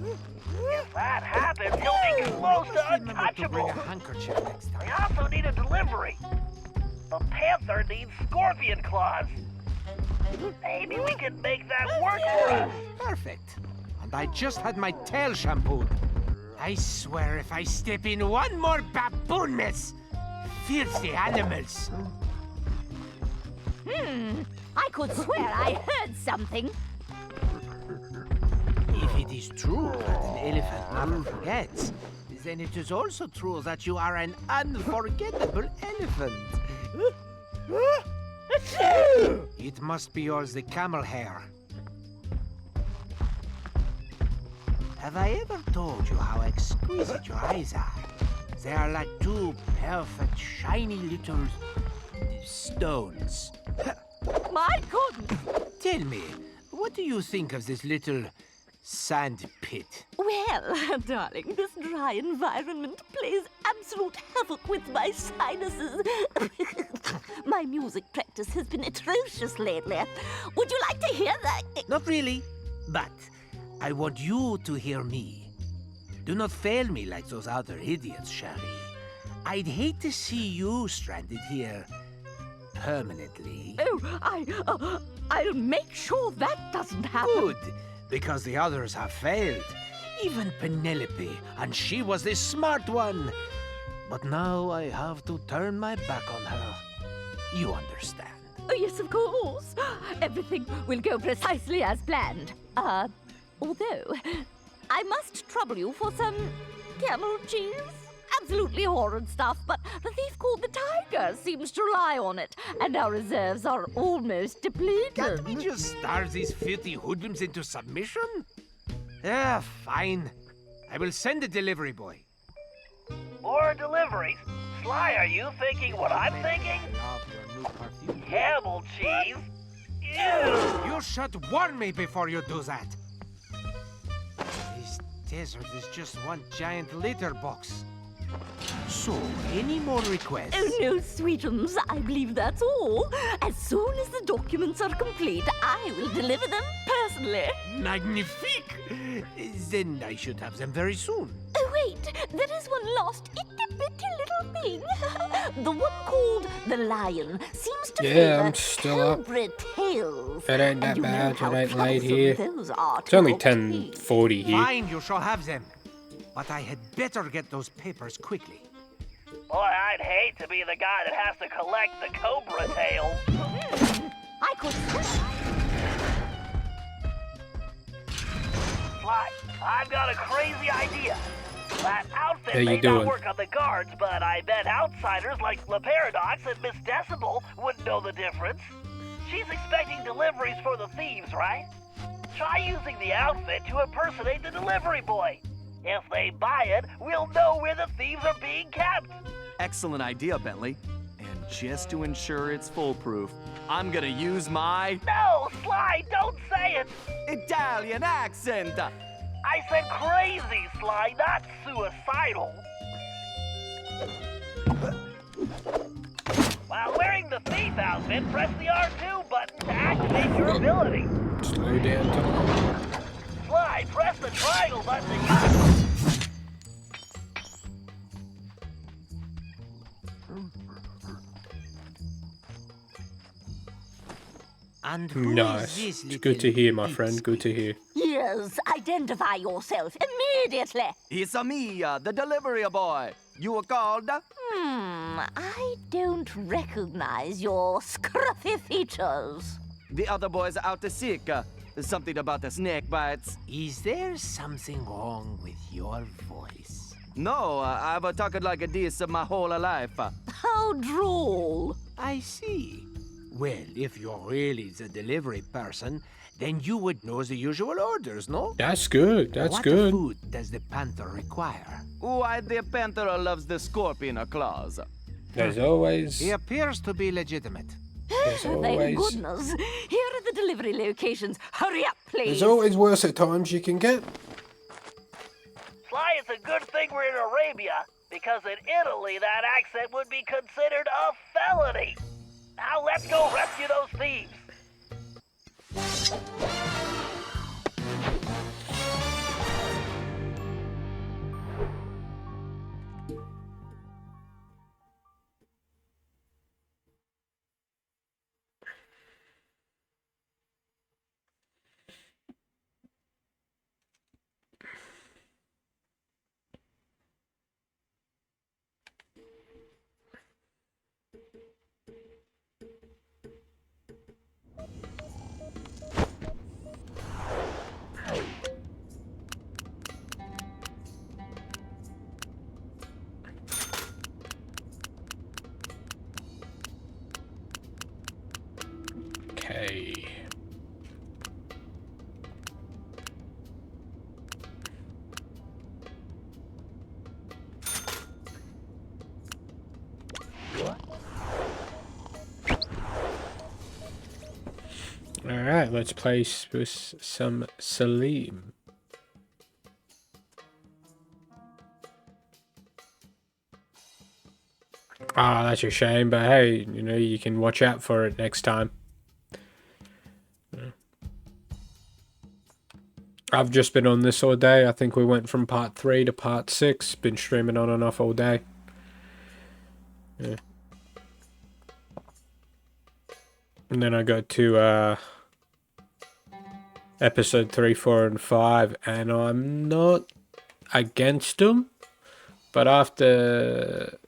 If that happens, he'll be close to untouchable. They also need a delivery. The Panther needs scorpion claws. Maybe we can make that work for us. Perfect. And I just had my tail shampooed. I swear if I step in one more baboon mess, filthy animals. I could swear I heard something. If it is true that an elephant never forgets, then it is also true that you are an unforgettable elephant. It must be yours, the camel hair. Have I ever told you how exquisite your eyes are? They are like two perfect, shiny little stones. My goodness! Tell me, what do you think of this little sand pit? Well, darling, this dry environment plays absolute havoc with my sinuses. My music practice has been atrocious lately. Would you like to hear that? Not really, but I want you to hear me. Do not fail me like those other idiots, Cherie. I'd hate to see you stranded here permanently. Oh, I'll make sure that doesn't happen. Good, because the others have failed. Even Penelope, and she was the smart one. But now I have to turn my back on her. You understand. Oh, yes, of course. Everything will go precisely as planned. Although, I must trouble you for some camel cheese. Absolutely horrid stuff, but the thief called the Tiger seems to rely on it, and our reserves are almost depleted. Can't we just starve these filthy hoodlums into submission? Yeah, fine. I will send a delivery boy. More deliveries. Sly, are you thinking what I'm thinking? Camel cheese? Ew! You should warn me before you do that. This desert is just one giant litter box. So, any more requests? Oh no, sweetums, I believe that's all. As soon as the documents are complete, I will deliver them personally. Magnifique! Then I should have them very soon. Oh wait, there is one last itty-bitty little thing. The one called the Lion seems to Yeah, I'm favor still up. cobra tails. It ain't that And you know bad. how It ain't late troublesome here. those are It's to only obtain. 10:40 here. Fine, you shall have them. But I had better get those papers quickly. Boy, I'd hate to be the guy that has to collect the cobra tails. I could. Sly, I've got a crazy idea. That outfit How you may doing? not work on the guards, but I bet outsiders like Le Paradox and Miss Decibel wouldn't know the difference. She's expecting deliveries for the thieves, right? Try using the outfit to impersonate the delivery boy. If they buy it, we'll know where the thieves are being kept. Excellent idea, Bentley. And just to ensure it's foolproof, I'm gonna use my No, Sly, don't say it. Italian accent. I said crazy, Sly, not suicidal. While wearing the thief outfit, press the R2 button to activate your ability. Slow down, Tom. Sly, press the triangle button to use. And who is Nice. this It's good to hear, my little friend. Good to hear. Yes, identify yourself immediately. It's me, the delivery boy. You were called? I don't recognize your scruffy features. The other boys are out to sick. Something about the snake bites. Is there something wrong with your voice? No, I've talked like this my whole life. How droll. I see. Well, if you're really the delivery person, then you would know the usual orders, no? That's good. That's what good. food does the panther require? Why, the panther loves the scorpion claws. There's always. He appears to be legitimate. There's Thank always. goodness. Here are the delivery locations. Hurry up, please. There's always worse at times you can get. Sly, it's a good thing we're in Arabia, because in Italy that accent would be considered a felony. Now let's go rescue those thieves. Okay. Alright, let's play with some Salim. Ah, that's a shame, but hey, you know, you can watch out for it next time. I've just been on this all day. I think we went from part 3 to part 6. Been streaming on and off all day. Yeah. And then I got to episode 3, 4, and 5, and I'm not against them, but after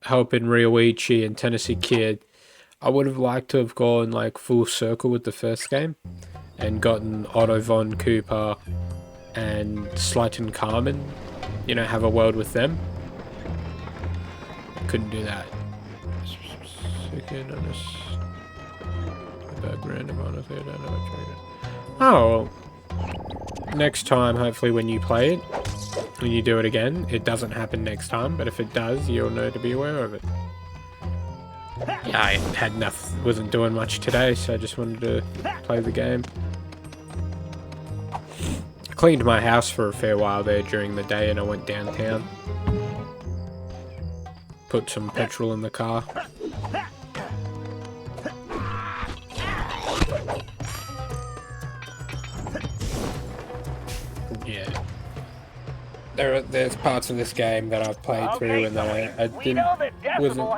helping Ryoichi and Tennessee Kid, I would have liked to have gone like full circle with the first game and gotten Otto von Cooper and Slyton Carmen, you know, have a world with them. Couldn't do that. Second on this random honestly, I don't know what triggered. Oh, well, next time, hopefully when you play it, when you do it again, it doesn't happen next time, but if it does, you'll know to be aware of it. Yeah, I had enough, wasn't doing much today, so I just wanted to play the game. I cleaned my house for a fair while there during the day and I went downtown. put some petrol in the car. Yeah. There's parts of this game that I've played through and that I wasn't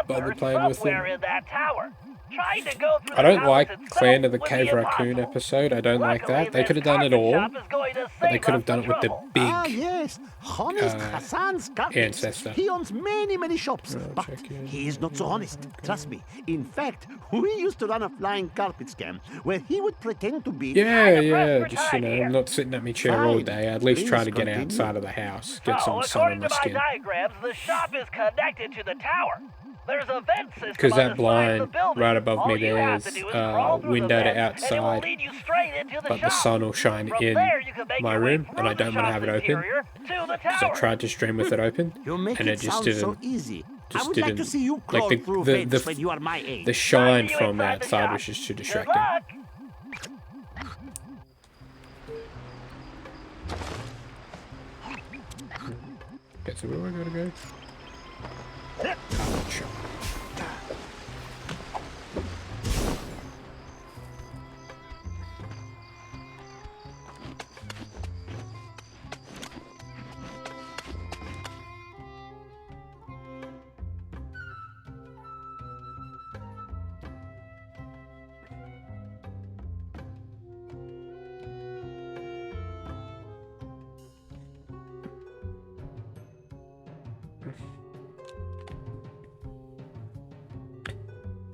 bothered playing with them. In that tower. Trying to go through I don't like itself Clan of the would Cave be Raccoon impossible. episode. I don't like that. They Luckily, could have done it all, this carpet shop is going to but they save could have us done the it with the trouble. big Yes, honest Hassan's carpets. ancestor. He owns many shops, but he is not so honest. Trust me. In fact, we used to run a flying carpet scam where he would pretend to be. Yeah, just, you know, not sitting at my chair all day. I'd at least try to get outside of the house, get some sun on According my to my skin. diagrams, the shop is connected to the tower. There's a vent system Because on that the side of blind the building. right above All me you there have is to do is crawl through the window to vent, and it will outside, lead you straight into the but the shop. sun will shine From in there, you can make my your way room, and I through the don't want to have it shop's open. interior to the Because I tower. tried to stream with it open, You make and it it just sound didn't. so easy. I Just would didn't. like to see you crawl Like through vents when you are my age. the shine See you from inside the outside shop. was just too Good distracting. luck. Okay, so where do I gotta go? Carpet shop.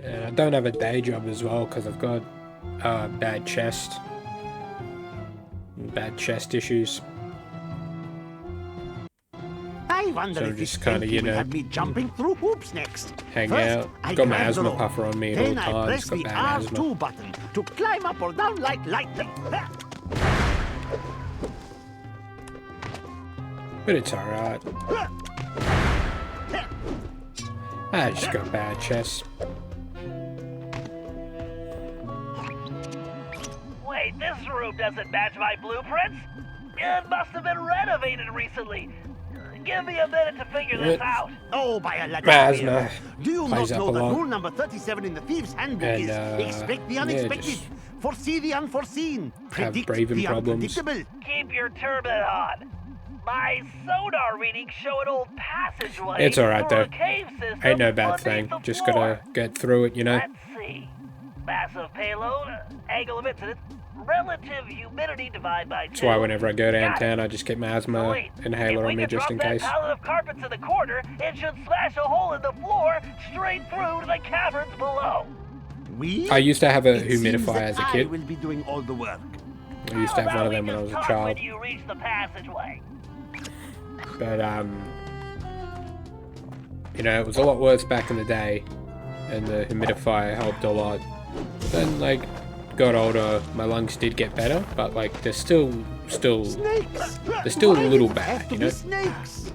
And I don't have a day job as well because I've got bad chest issues. I wonder So if just this kinda, Bentley you will know, have me jumping through hoops next. Hang First, out. I Got my grab the asthma rope. puffer on me at all Then I times. press Got the bad asthma. R2 button to climb up or down like lightning. But it's alright. I just got bad chest. Wait, this room doesn't match my blueprints. It must have been renovated recently. Give me a minute to figure this out. Oh, by a My asthma Do you not plays up know a that lot. rule number 37 in the Thieves' Handbook And, is expect the yeah, unexpected, just foresee the unforeseen, predict breathing the problems. unpredictable. Keep your turban on. My sonar readings show an old passageway. It's alright through though. a cave system Ain't no bad underneath thing. the Just floor. gotta get through it, you know. Let's see. Massive payload, angle of incidence, relative humidity divided by 2. That's why whenever I go Got it. downtown, I just keep my asthma Wait, inhaler if we on me could just drop in that case. pallet of carpet to the corner, it should smash a hole in the floor straight through to the caverns below. We? I used to have a It seems humidifier that as a I kid. will be doing all the work. I used to have one of them when I was a child. When you reach the passageway. But, you know, it was a lot worse back in the day, and the humidifier helped a lot. Then, like, got older, my lungs did get better, but, like, they're still, Snakes! they're still Why a little does it have bad, to you be know? snakes?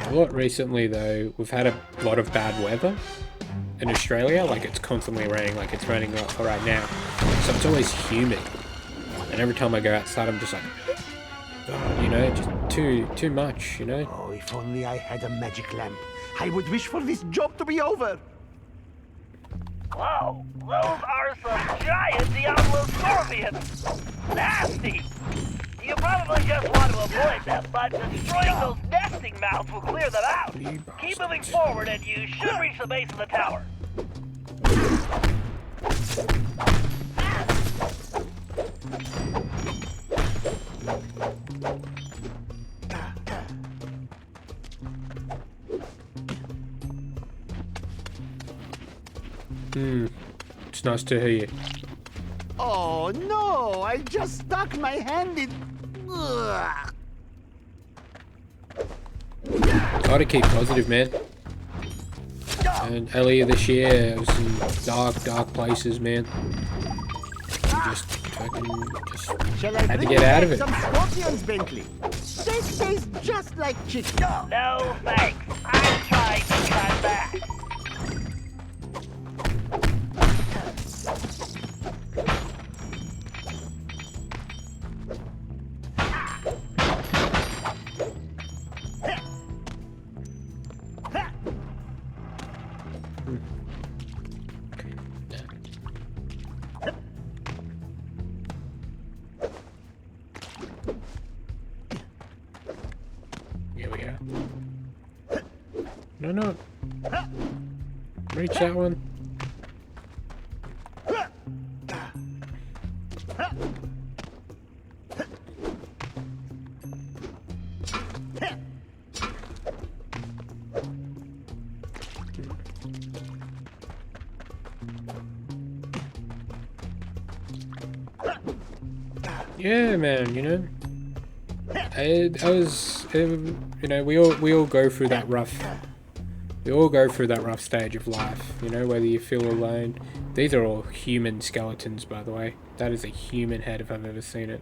A lot recently, though, we've had a lot of bad weather in Australia. Like, it's constantly raining, like it's raining right now. So it's always humid. And every time I go outside, I'm just like, you know, just too much, you know? Oh, if only I had a magic lamp. I would wish for this job to be over. Whoa, those are some giant Diablo scorpions. Nasty. You probably just want to avoid them, but destroying those nesting mounts will clear them out. Keep moving forward and you should reach the base of the tower. It's nice to hear you. Oh no, I just stuck my hand in. Ugh. Gotta keep positive, man. And earlier this year, it was some dark places, man. just fucking just Shall I had to bring get you out back of it. some scorpions, Bentley? They taste just like chicken. No thanks. I'm trying to cut back. Here we go. No, no. Reach that one. Yeah, man, you know. You know, we all go through that rough. We all go through that rough stage of life, you know, whether you feel alone. These are all human skeletons, by the way. That is a human head if I've ever seen it.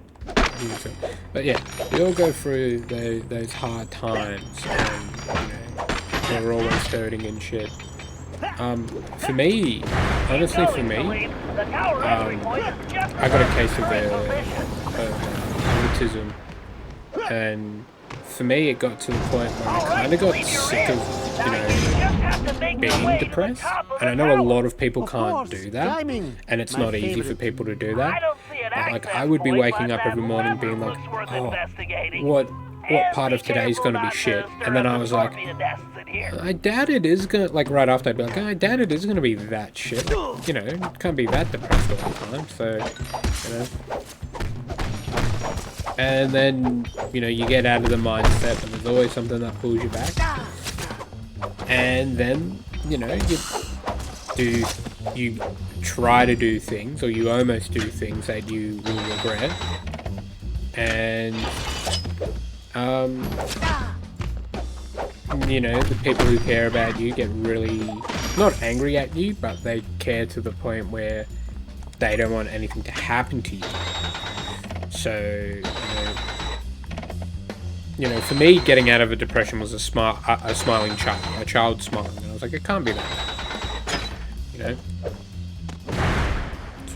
But yeah, we all go through those hard times, and you know, we're always hurting and shit. For me, honestly, for me, I got a case of autism, and for me, it got to the point where I kind of got sick of, you know, being depressed. And I know a lot of people can't do that, and it's not easy for people to do that. But like, I would be waking up every morning being like, oh, what part of today is going to be shit? And then I was like, I doubt it is going to, like right after I'd be like, I doubt it is going to be that shit. You know, it can't be that depressed all the time, so, you know. And then, you know, you get out of the mindset and there's always something that pulls you back. And then, you know, you try to do things, or you almost do things that you will regret. And, you know, the people who care about you get really, not angry at you, but they care to the point where they don't want anything to happen to you. So, you know, for me, getting out of a depression was a smiling child, a child smiling, and I was like, it can't be that, you know.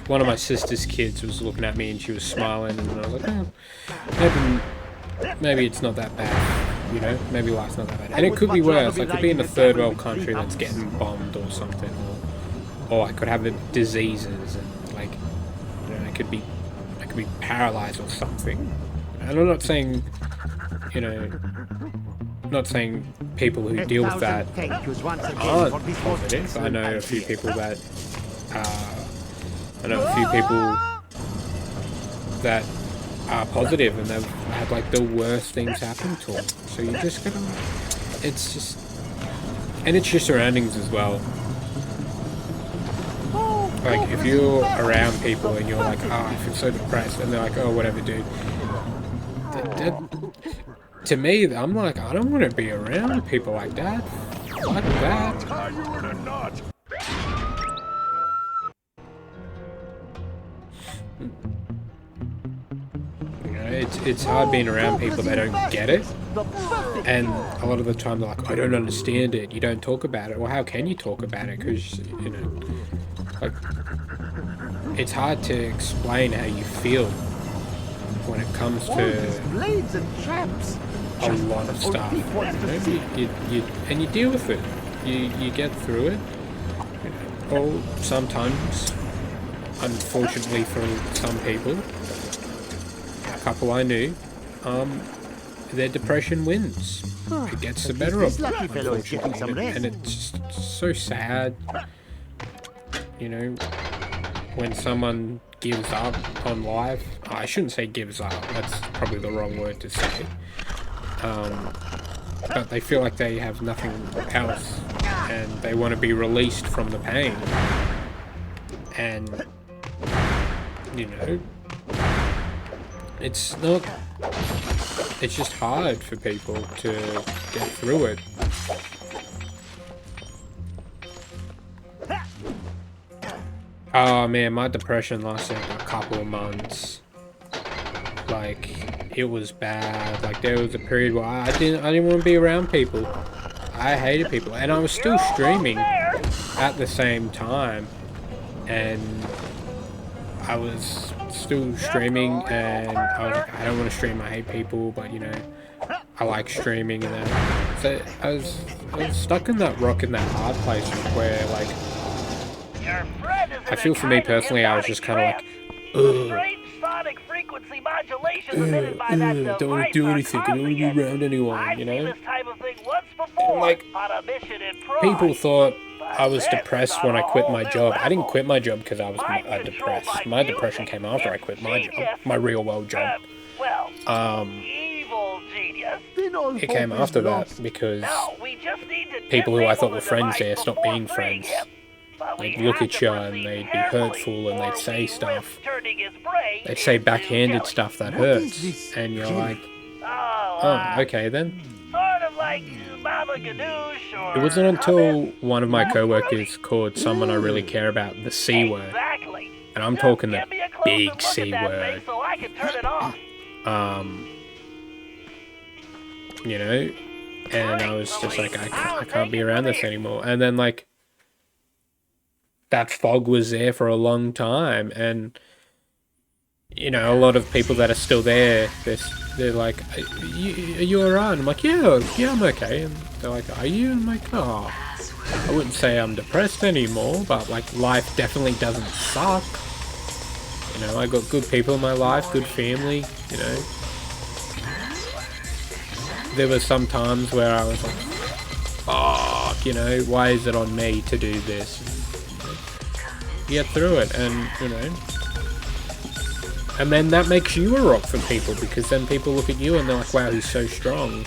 One of my sister's kids was looking at me and she was smiling, and I was like, oh, maybe it's not that bad, you know, maybe life's not that bad. And it could be worse. I could be in a third world country that's getting bombed or something, or I could have diseases, and like, you know, I could be paralyzed or something. And I'm not saying, you know, not saying people who deal with that aren't positive. I know a few people that are positive, and they've had like the worst things happen to them. So you just gotta, it's just, and it's your surroundings as well. Like, if you're around people and you're like, oh, I feel so depressed, and they're like, oh, whatever, dude. To me, I'm like, I don't want to be around people like that. Fuck that. You know, it's hard being around people that don't get it. And a lot of the time they're like, I don't understand it. You don't talk about it. Well, how can you talk about it? Because, you know, like, it's hard to explain how you feel when it comes to a lot of stuff. You know, and you deal with it. You get through it. You know, or sometimes, unfortunately for some people, a couple I knew, their depression wins. It gets the better of them, unfortunately. And it's just so sad, you know, when someone gives up on life. I shouldn't say gives up, that's probably the wrong word to say. But they feel like they have nothing else, and they want to be released from the pain. And, you know, it's just hard for people to get through it. Oh man, my depression lasted a couple of months. Like, it was bad. Like, there was a period where I didn't want to be around people. I hated people, and I was still streaming at the same time, and I was still streaming, and I was like, I don't want to stream, I hate people, but you know, I like streaming, and then so I was stuck in that rock and that hard place where, like, I feel for me personally, I was just kind of like, don't want to do anything, I don't want to be around anyone, you know? And like, people thought I was depressed when I quit my job. I didn't quit my job because I was depressed. My depression came after I quit my job, my real world job. It came after that because people who I thought were friends there stopped being friends. They'd look at you and they'd be hurtful and they'd say stuff. They'd say backhanded stuff that hurts. And you're like, oh, okay then. It wasn't until one of my co-workers called someone I really care about the C word. And I'm talking the big C word. You know? And I was just like, I can't be around this anymore. And then, like, that fog was there for a long time, and you know, a lot of people that are still there, they're like, are you alright? I'm like, yeah, I'm okay. And they're like, are you? I'm like, oh, I wouldn't say I'm depressed anymore, but like, life definitely doesn't suck. You know, I got good people in my life, good family, you know. There were some times where I was like, fuck, you know, why is it on me to do this? Get through it, and you know, and then that makes you a rock for people, because then people look at you and they're like, wow, he's so strong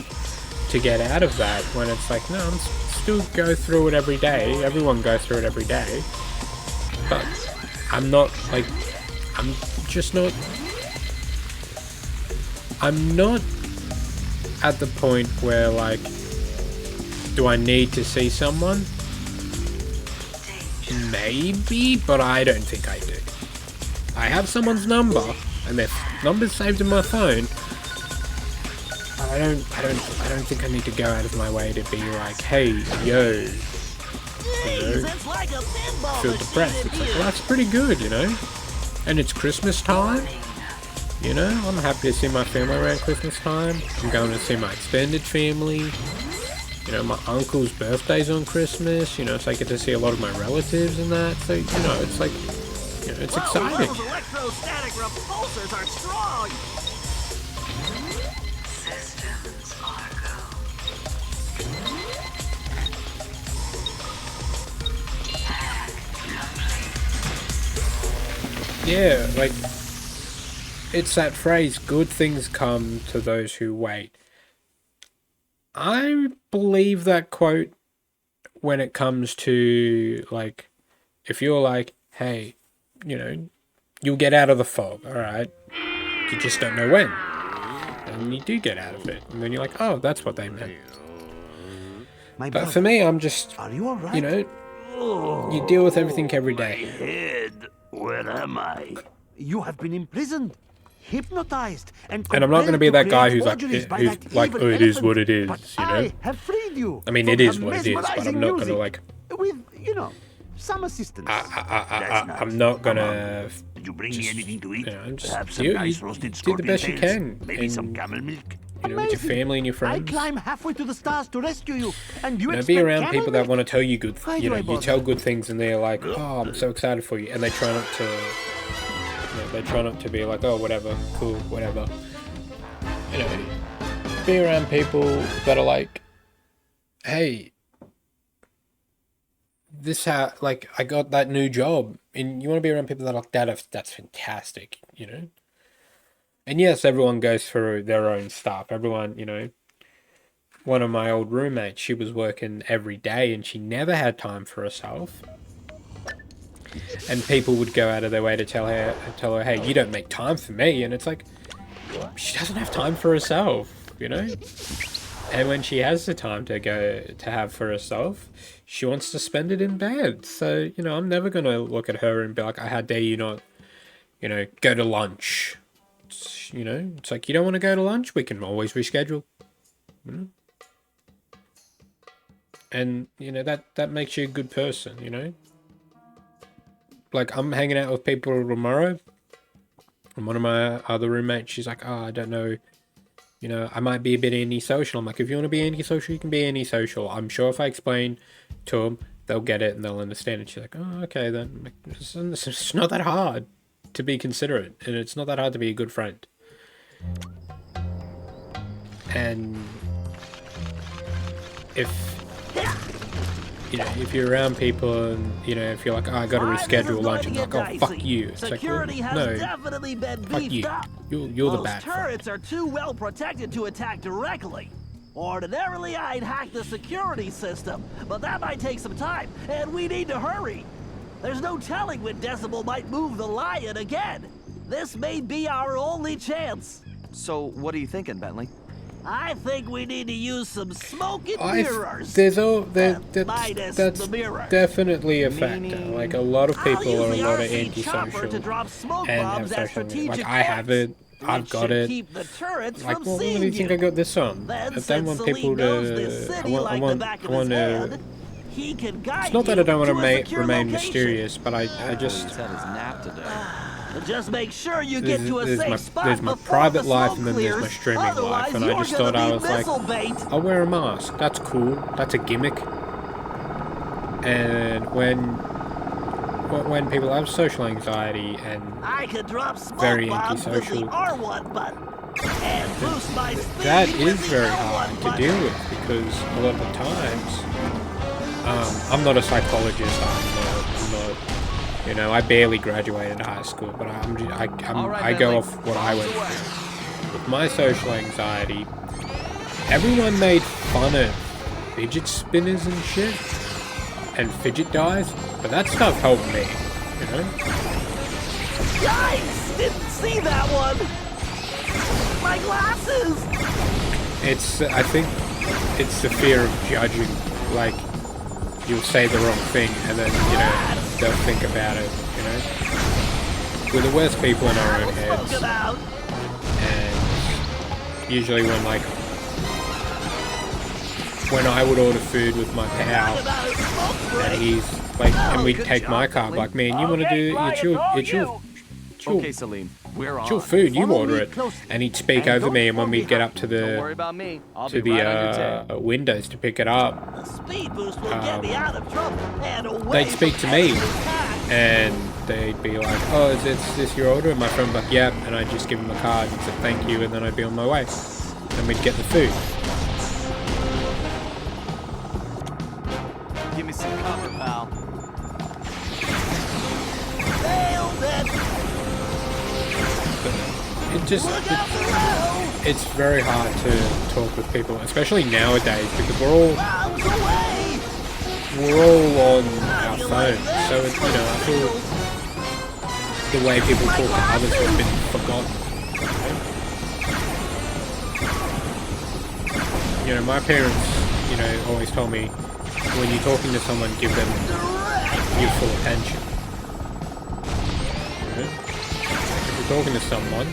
to get out of that, when it's like, no, I'm still go through it every day. Everyone goes through it every day, but I'm not like, I'm not at the point where, like, do I need to see someone? Maybe, but I don't think I do. I have someone's number, and their number's saved in my phone. But I don't think I need to go out of my way to be like, hey, yo, you know, feel depressed. It's like, well, that's pretty good, you know. And it's Christmas time. You know, I'm happy to see my family around Christmas time. I'm going to see my extended family. You know, my uncle's birthday's on Christmas, you know, so I get to see a lot of my relatives and that, so, you know, it's like, you know, it's exciting. Those electrostatic repulsors are strong! Systems are go. Yeah, like, it's that phrase, good things come to those who wait. I believe that quote when it comes to, like, if you're like, hey, you know, you'll get out of the fog, alright? You just don't know when. And you do get out of it. And then you're like, oh, that's what they meant. But for me, I'm just, you know, you deal with everything every day. Head, where am I? You have been imprisoned, hypnotized, and I'm not going to be that guy who's like, oh, it is what it is, you know? I have freed you. I mean, it is what it is, but I'm not going to, like, with, you know, some assistance. I'm not going to, Did you bring me anything to eat? you know, just Perhaps do some nice roasted the scorpion best you tails? can. Maybe and, some camel milk? you know, with your family and your I friends. climb halfway to the stars to rescue you, and you You know, expect be around camel people that milk? want to tell you good, Why you do know, I you bother? tell good things and they're like, oh, I'm so excited for you. And they try not to, you know, they try not to be like, oh, whatever, cool, whatever. You know, be around people that are like, hey, this like, I got that new job. And you want to be around people that are like, that's fantastic, you know? And yes, everyone goes through their own stuff. Everyone, you know, one of my old roommates, she was working every day and she never had time for herself. And people would go out of their way to tell her, hey, you don't make time for me. And it's like, she doesn't have time for herself, you know? And when she has the time to go to have for herself, she wants to spend it in bed. So, you know, I'm never going to look at her and be like, how dare you not, you know, go to lunch. You know, it's like, you don't want to go to lunch? We can always reschedule. You know? And, you know, that makes you a good person, you know? Like, I'm hanging out with people tomorrow. And one of my other roommates, she's like, oh, I don't know. You know, I might be a bit antisocial. I'm like, if you want to be antisocial, you can be antisocial. I'm sure if I explain to them, they'll get it and they'll understand it. She's like, oh, okay, then. It's not that hard to be considerate. And it's not that hard to be a good friend. And if, you know, if you're around people and, you know, if you're like, oh, I got to reschedule lunch, and they're like, oh, fuck you. It's like, well, no, fuck you. You're the bad friend. Turrets are too well protected to attack directly. Ordinarily, I'd hack the security system, but that might take some time, and we need to hurry. There's no telling when Decibel might move the lion again. This may be our only chance. So, what are you thinking, Bentley? I think we need to use some smoke and mirrors. That's definitely a factor. Like, a lot of people are a lot of antisocial and have social media. Like, I have it. I've got it. Like, well, what do you think I got this on? I don't want people to... I want to... It's not that I don't want to remain mysterious, but I just... Just make sure you get to a safe spot. There's my private life and then there's my streaming life, and I just thought I was like, I'll wear a mask. That's cool. That's a gimmick. And when people have social anxiety and very antisocial, that is very hard to deal with, because a lot of the times, I'm not a psychologist. I'm not. You know, I barely graduated high school, but I go off what I went through. With my social anxiety, everyone made fun of fidget spinners and shit, and fidget dyes, but that stuff helped me, you know? Yikes! Didn't see that one! My glasses! I think it's the fear of judging, like, you'll say the wrong thing, and then, you know, they'll think about it, you know? We're the worst people in our own heads. And usually when I would order food with my pal, and he's like, and we'd take my card, like, man, you want to do, it's your Okay, Salim, we're on. It's your food, you order it. And he'd speak over me, and when we'd get up to the windows to pick it up, they'd speak to me, and they'd be like, oh, is this your order? And my friend would be like, yep, and I'd just give him a card and say thank you, and then I'd be on my way. And we'd get the food. Give me some cover, pal. It's very hard to talk with people, especially nowadays, because we're all on our phones. So it's, you know, I feel the way people talk to others has been forgotten. You know, my parents, you know, always told me, when you're talking to someone, give them your full attention. You know? If you're talking to someone,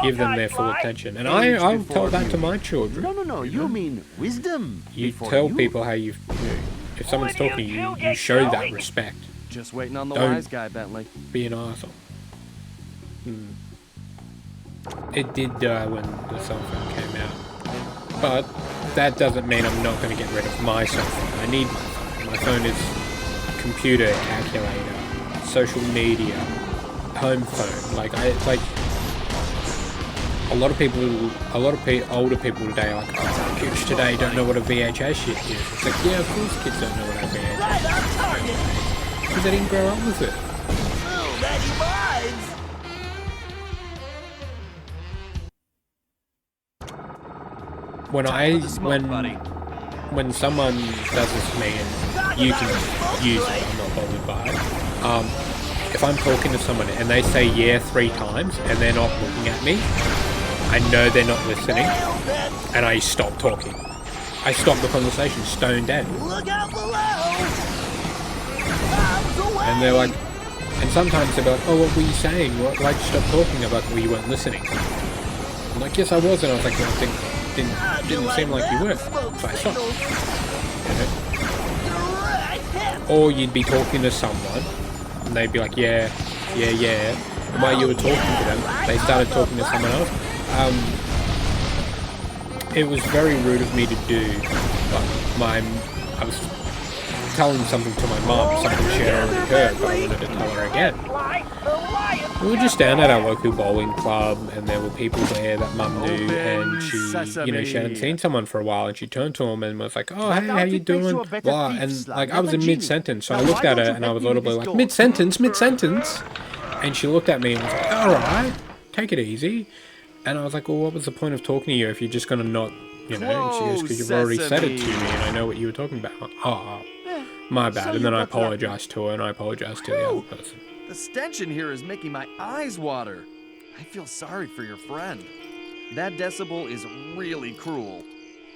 give them their full attention. And I'll tell that to my children. No, you mean wisdom. You tell people how you if someone's talking to you, you show that respect. Just waiting on the Don't wise guy, Bentley. Be an arsehole. It did die when the cell phone came out. But that doesn't mean I'm not going to get rid of my cell phone. I need my phone. My phone is computer, calculator, social media, home phone. Like a lot of older people today are like, oh, kids today don't know what a VHS shit is. It's like, yeah, of course kids don't know what a VHS is. Because they didn't grow up with it. When someone does this to me, and you can use it, I'm not bothered by it. If I'm talking to someone and they say yeah 3 times and they're not looking at me, I know they're not listening, and I stop talking. I stop the conversation, stone dead. Look out below! And they're like, and sometimes they're like, oh, what were you saying? Why'd you stop talking about well, you weren't listening? I'm like, yes, I was, and I was like, well, didn't seem like you were, so I stopped. You know? Or you'd be talking to someone, and they'd be like, yeah. And while you were talking to them, they started talking to someone else. It was very rude of me to do, but I was telling something to my mom, something she had already heard, but I wanted to tell her again. We were just down at our local bowling club, and there were people there that Mum knew, and she, you know, she hadn't seen someone for a while, and she turned to him and was like, "Oh, hey, how you doing?" Blah, and like I was in mid-sentence, so I looked at her and I was audibly like, "Mid-sentence," and she looked at me and was like, "All right, take it easy." And I was like, "Well, what was the point of talking to you if you're just gonna not, you know?" And she goes, "Because you've already said it to me, and I know what you were talking about." Oh, my bad. And then I apologized to her, and I apologized to the other person. The stench in here is making my eyes water. I feel sorry for your friend. That decibel is really cruel.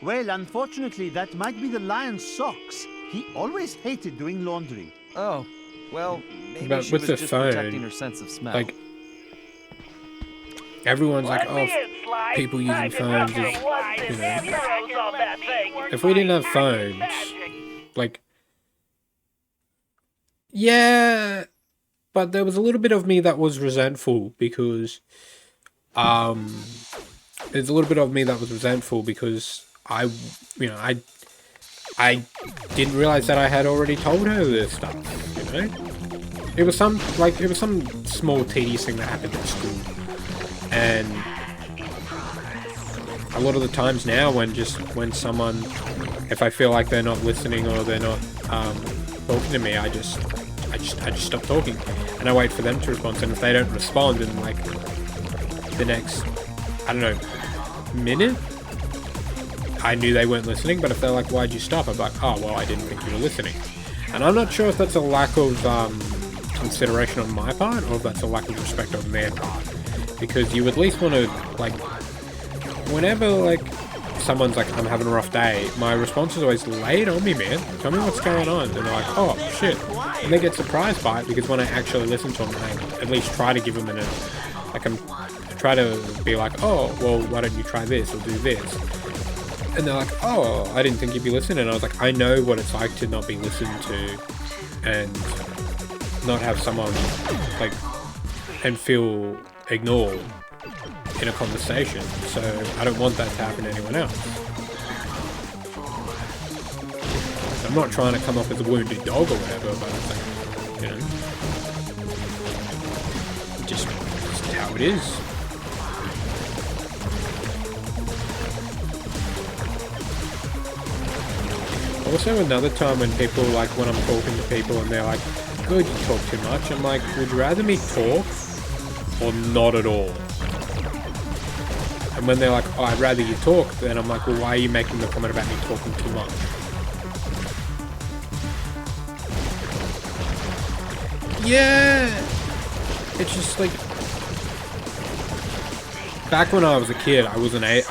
Well, unfortunately, that might be the lion's socks. He always hated doing laundry. Oh, well, maybe But she with was the just phone, protecting her sense of smell. like, everyone's like, oh, people using phones is, you know. If we didn't have phones, like, yeah, but there was a little bit of me that was resentful because, there's a little bit of me that was resentful because I didn't realize that I had already told her this stuff, you know? It was some small tedious thing that happened at school. And a lot of the times now when someone, if I feel like they're not listening or they're not talking to me, I just stop talking and I wait for them to respond. And if they don't respond in like the next, I don't know, minute, I knew they weren't listening. But if they're like, why'd you stop? I'm like, oh, well, I didn't think you were listening. And I'm not sure if that's a lack of consideration on my part or if that's a lack of respect on their part. Because you at least want to, like, whenever, like, someone's like, I'm having a rough day, my response is always, lay it on me, man. Tell me what's going on. And they're like, oh, shit. And they get surprised by it because when I actually listen to them, I at least try to give them I try to be like, oh, well, why don't you try this or do this? And they're like, oh, I didn't think you'd be listening. And I was like, I know what it's like to not be listened to and not have someone, like, and feel ignored in a conversation, so I don't want that to happen to anyone else. I'm not trying to come off as a wounded dog or whatever, but it's like, you know, just how it is. Also, another time when people, like, when I'm talking to people and they're like, good, you talk too much, I'm like, would you rather me talk or not at all? And when they're like, oh, I'd rather you talk, then I'm like, well, why are you making the comment about me talking too much? Yeah! It's just like, back when I was a kid, I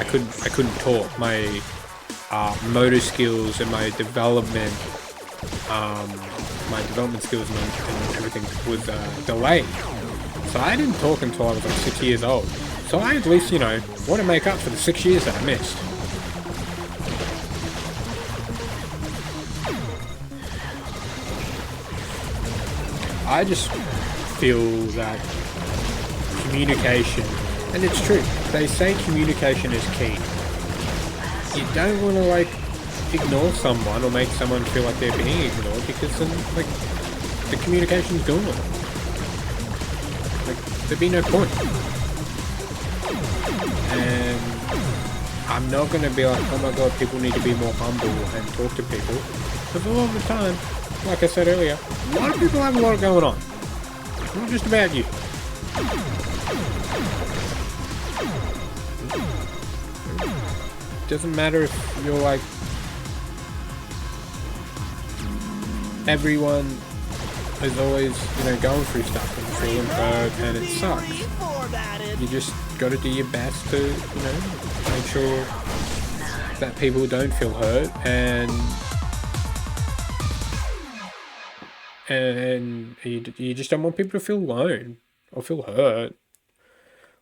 couldn't talk. My motor skills and my development skills and everything was delayed. So I didn't talk until I was like 6 years old. So I at least, you know, want to make up for the 6 years that I missed. I just feel that communication, and it's true, they say communication is key. You don't want to, like, ignore someone or make someone feel like they're being ignored because then, like, the communication's gone. Like, there'd be no point. And I'm not going to be like, oh my god, people need to be more humble and talk to people. Because a lot of the time, like I said earlier, a lot of people have a lot going on. Not just about you. Doesn't matter if you're like is always, you know, going through stuff and feeling hurt, and it sucks. You just got to do your best to, you know, make sure that people don't feel hurt, and you just don't want people to feel alone or feel hurt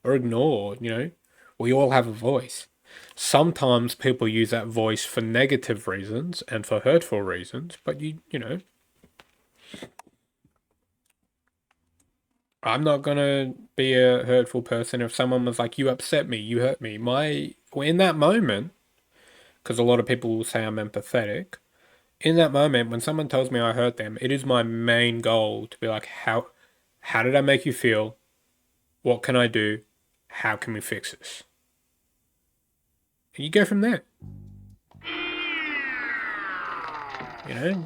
or ignored. You know, we all have a voice. Sometimes people use that voice for negative reasons and for hurtful reasons, but you know, I'm not gonna be a hurtful person if someone was like, you upset me, you hurt me. In that moment, because a lot of people will say I'm empathetic, in that moment, when someone tells me I hurt them, it is my main goal to be like, how did I make you feel? What can I do? How can we fix this? And you go from there. You know?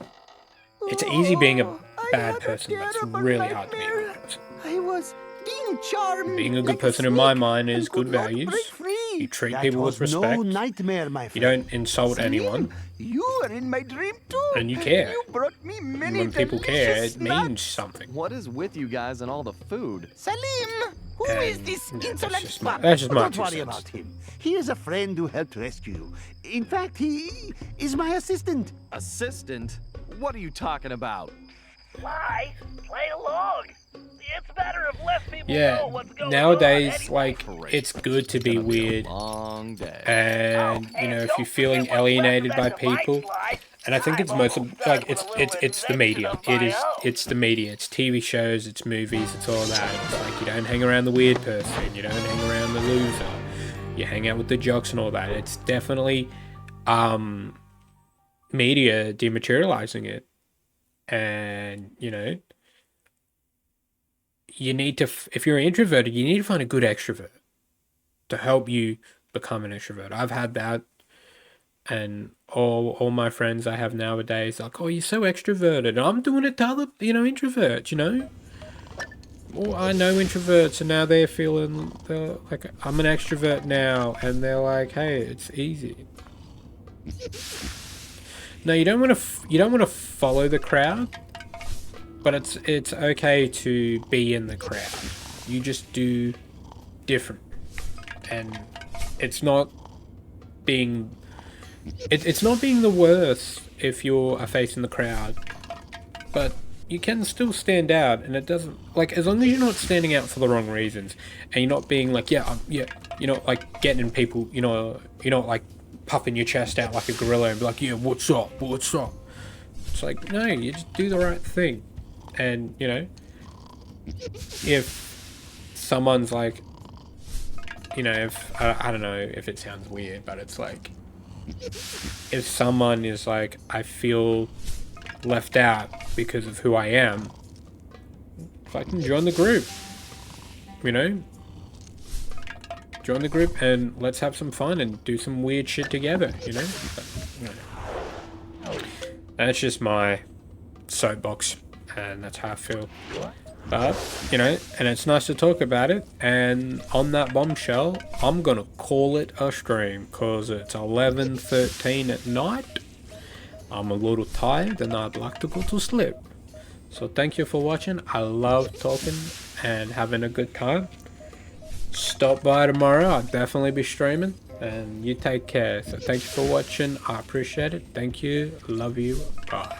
It's easy being a bad person, but it's really hard to be a good person. I was being charmed. Being a good person in my mind is good values. You treat people with respect. No nightmare, my friend. You don't insult anyone. You were in my dream too. And you care. You brought me many When people care, delicious it means snacks. something. What is with you guys and all the food? Salim, who is this insolent spot? That's just my Don't 2 worry cents. about him. He is a friend who helped rescue you. In fact, he is my assistant. Assistant? What are you talking about? Sly, play along. It's better if less people know Yeah, what's going nowadays, on. like, it's good to be weird. Long day. And, you know, if you're feeling alienated by people, and I think it's most of, like, it's the media. It's the media. It's TV shows, it's movies, it's all that. It's like, you don't hang around the weird person, you don't hang around the loser. You hang out with the jocks and all that. It's definitely media dematerializing it. And, you know, you need to, if you're introverted, you need to find a good extrovert to help you become an extrovert. I've had that, and all my friends I have nowadays like, oh, you're so extroverted. I'm doing it to other, you know, introverts, you know. Well, I know introverts, and now they're feeling like I'm an extrovert now, and they're like, hey, it's easy. No, you don't want to follow the crowd, but it's okay to be in the crowd. You just do different, and it's not being the worst if you're a face in the crowd, but you can still stand out, and it doesn't, like, as long as you're not standing out for the wrong reasons, and you're not being like, you're not like getting in people, you're not like puffing your chest out like a gorilla and be like, yeah, what's up? It's like, no, you just do the right thing. And, you know, if someone's like, you know, if, I don't know if it sounds weird, but it's like, if someone is like, I feel left out because of who I am, fucking join the group, you know? Join the group and let's have some fun and do some weird shit together, you know? But, you know. That's just my soapbox, and that's how I feel. But, you know, and it's nice to talk about it, and on that bombshell, I'm gonna call it a stream, cause it's 11:13 at night. I'm a little tired and I'd like to go to sleep. So thank you for watching. I love talking and having a good time. Stop by tomorrow. I'll definitely be streaming, and you take care. So thank you for watching. I appreciate it. Thank you. Love you. Bye.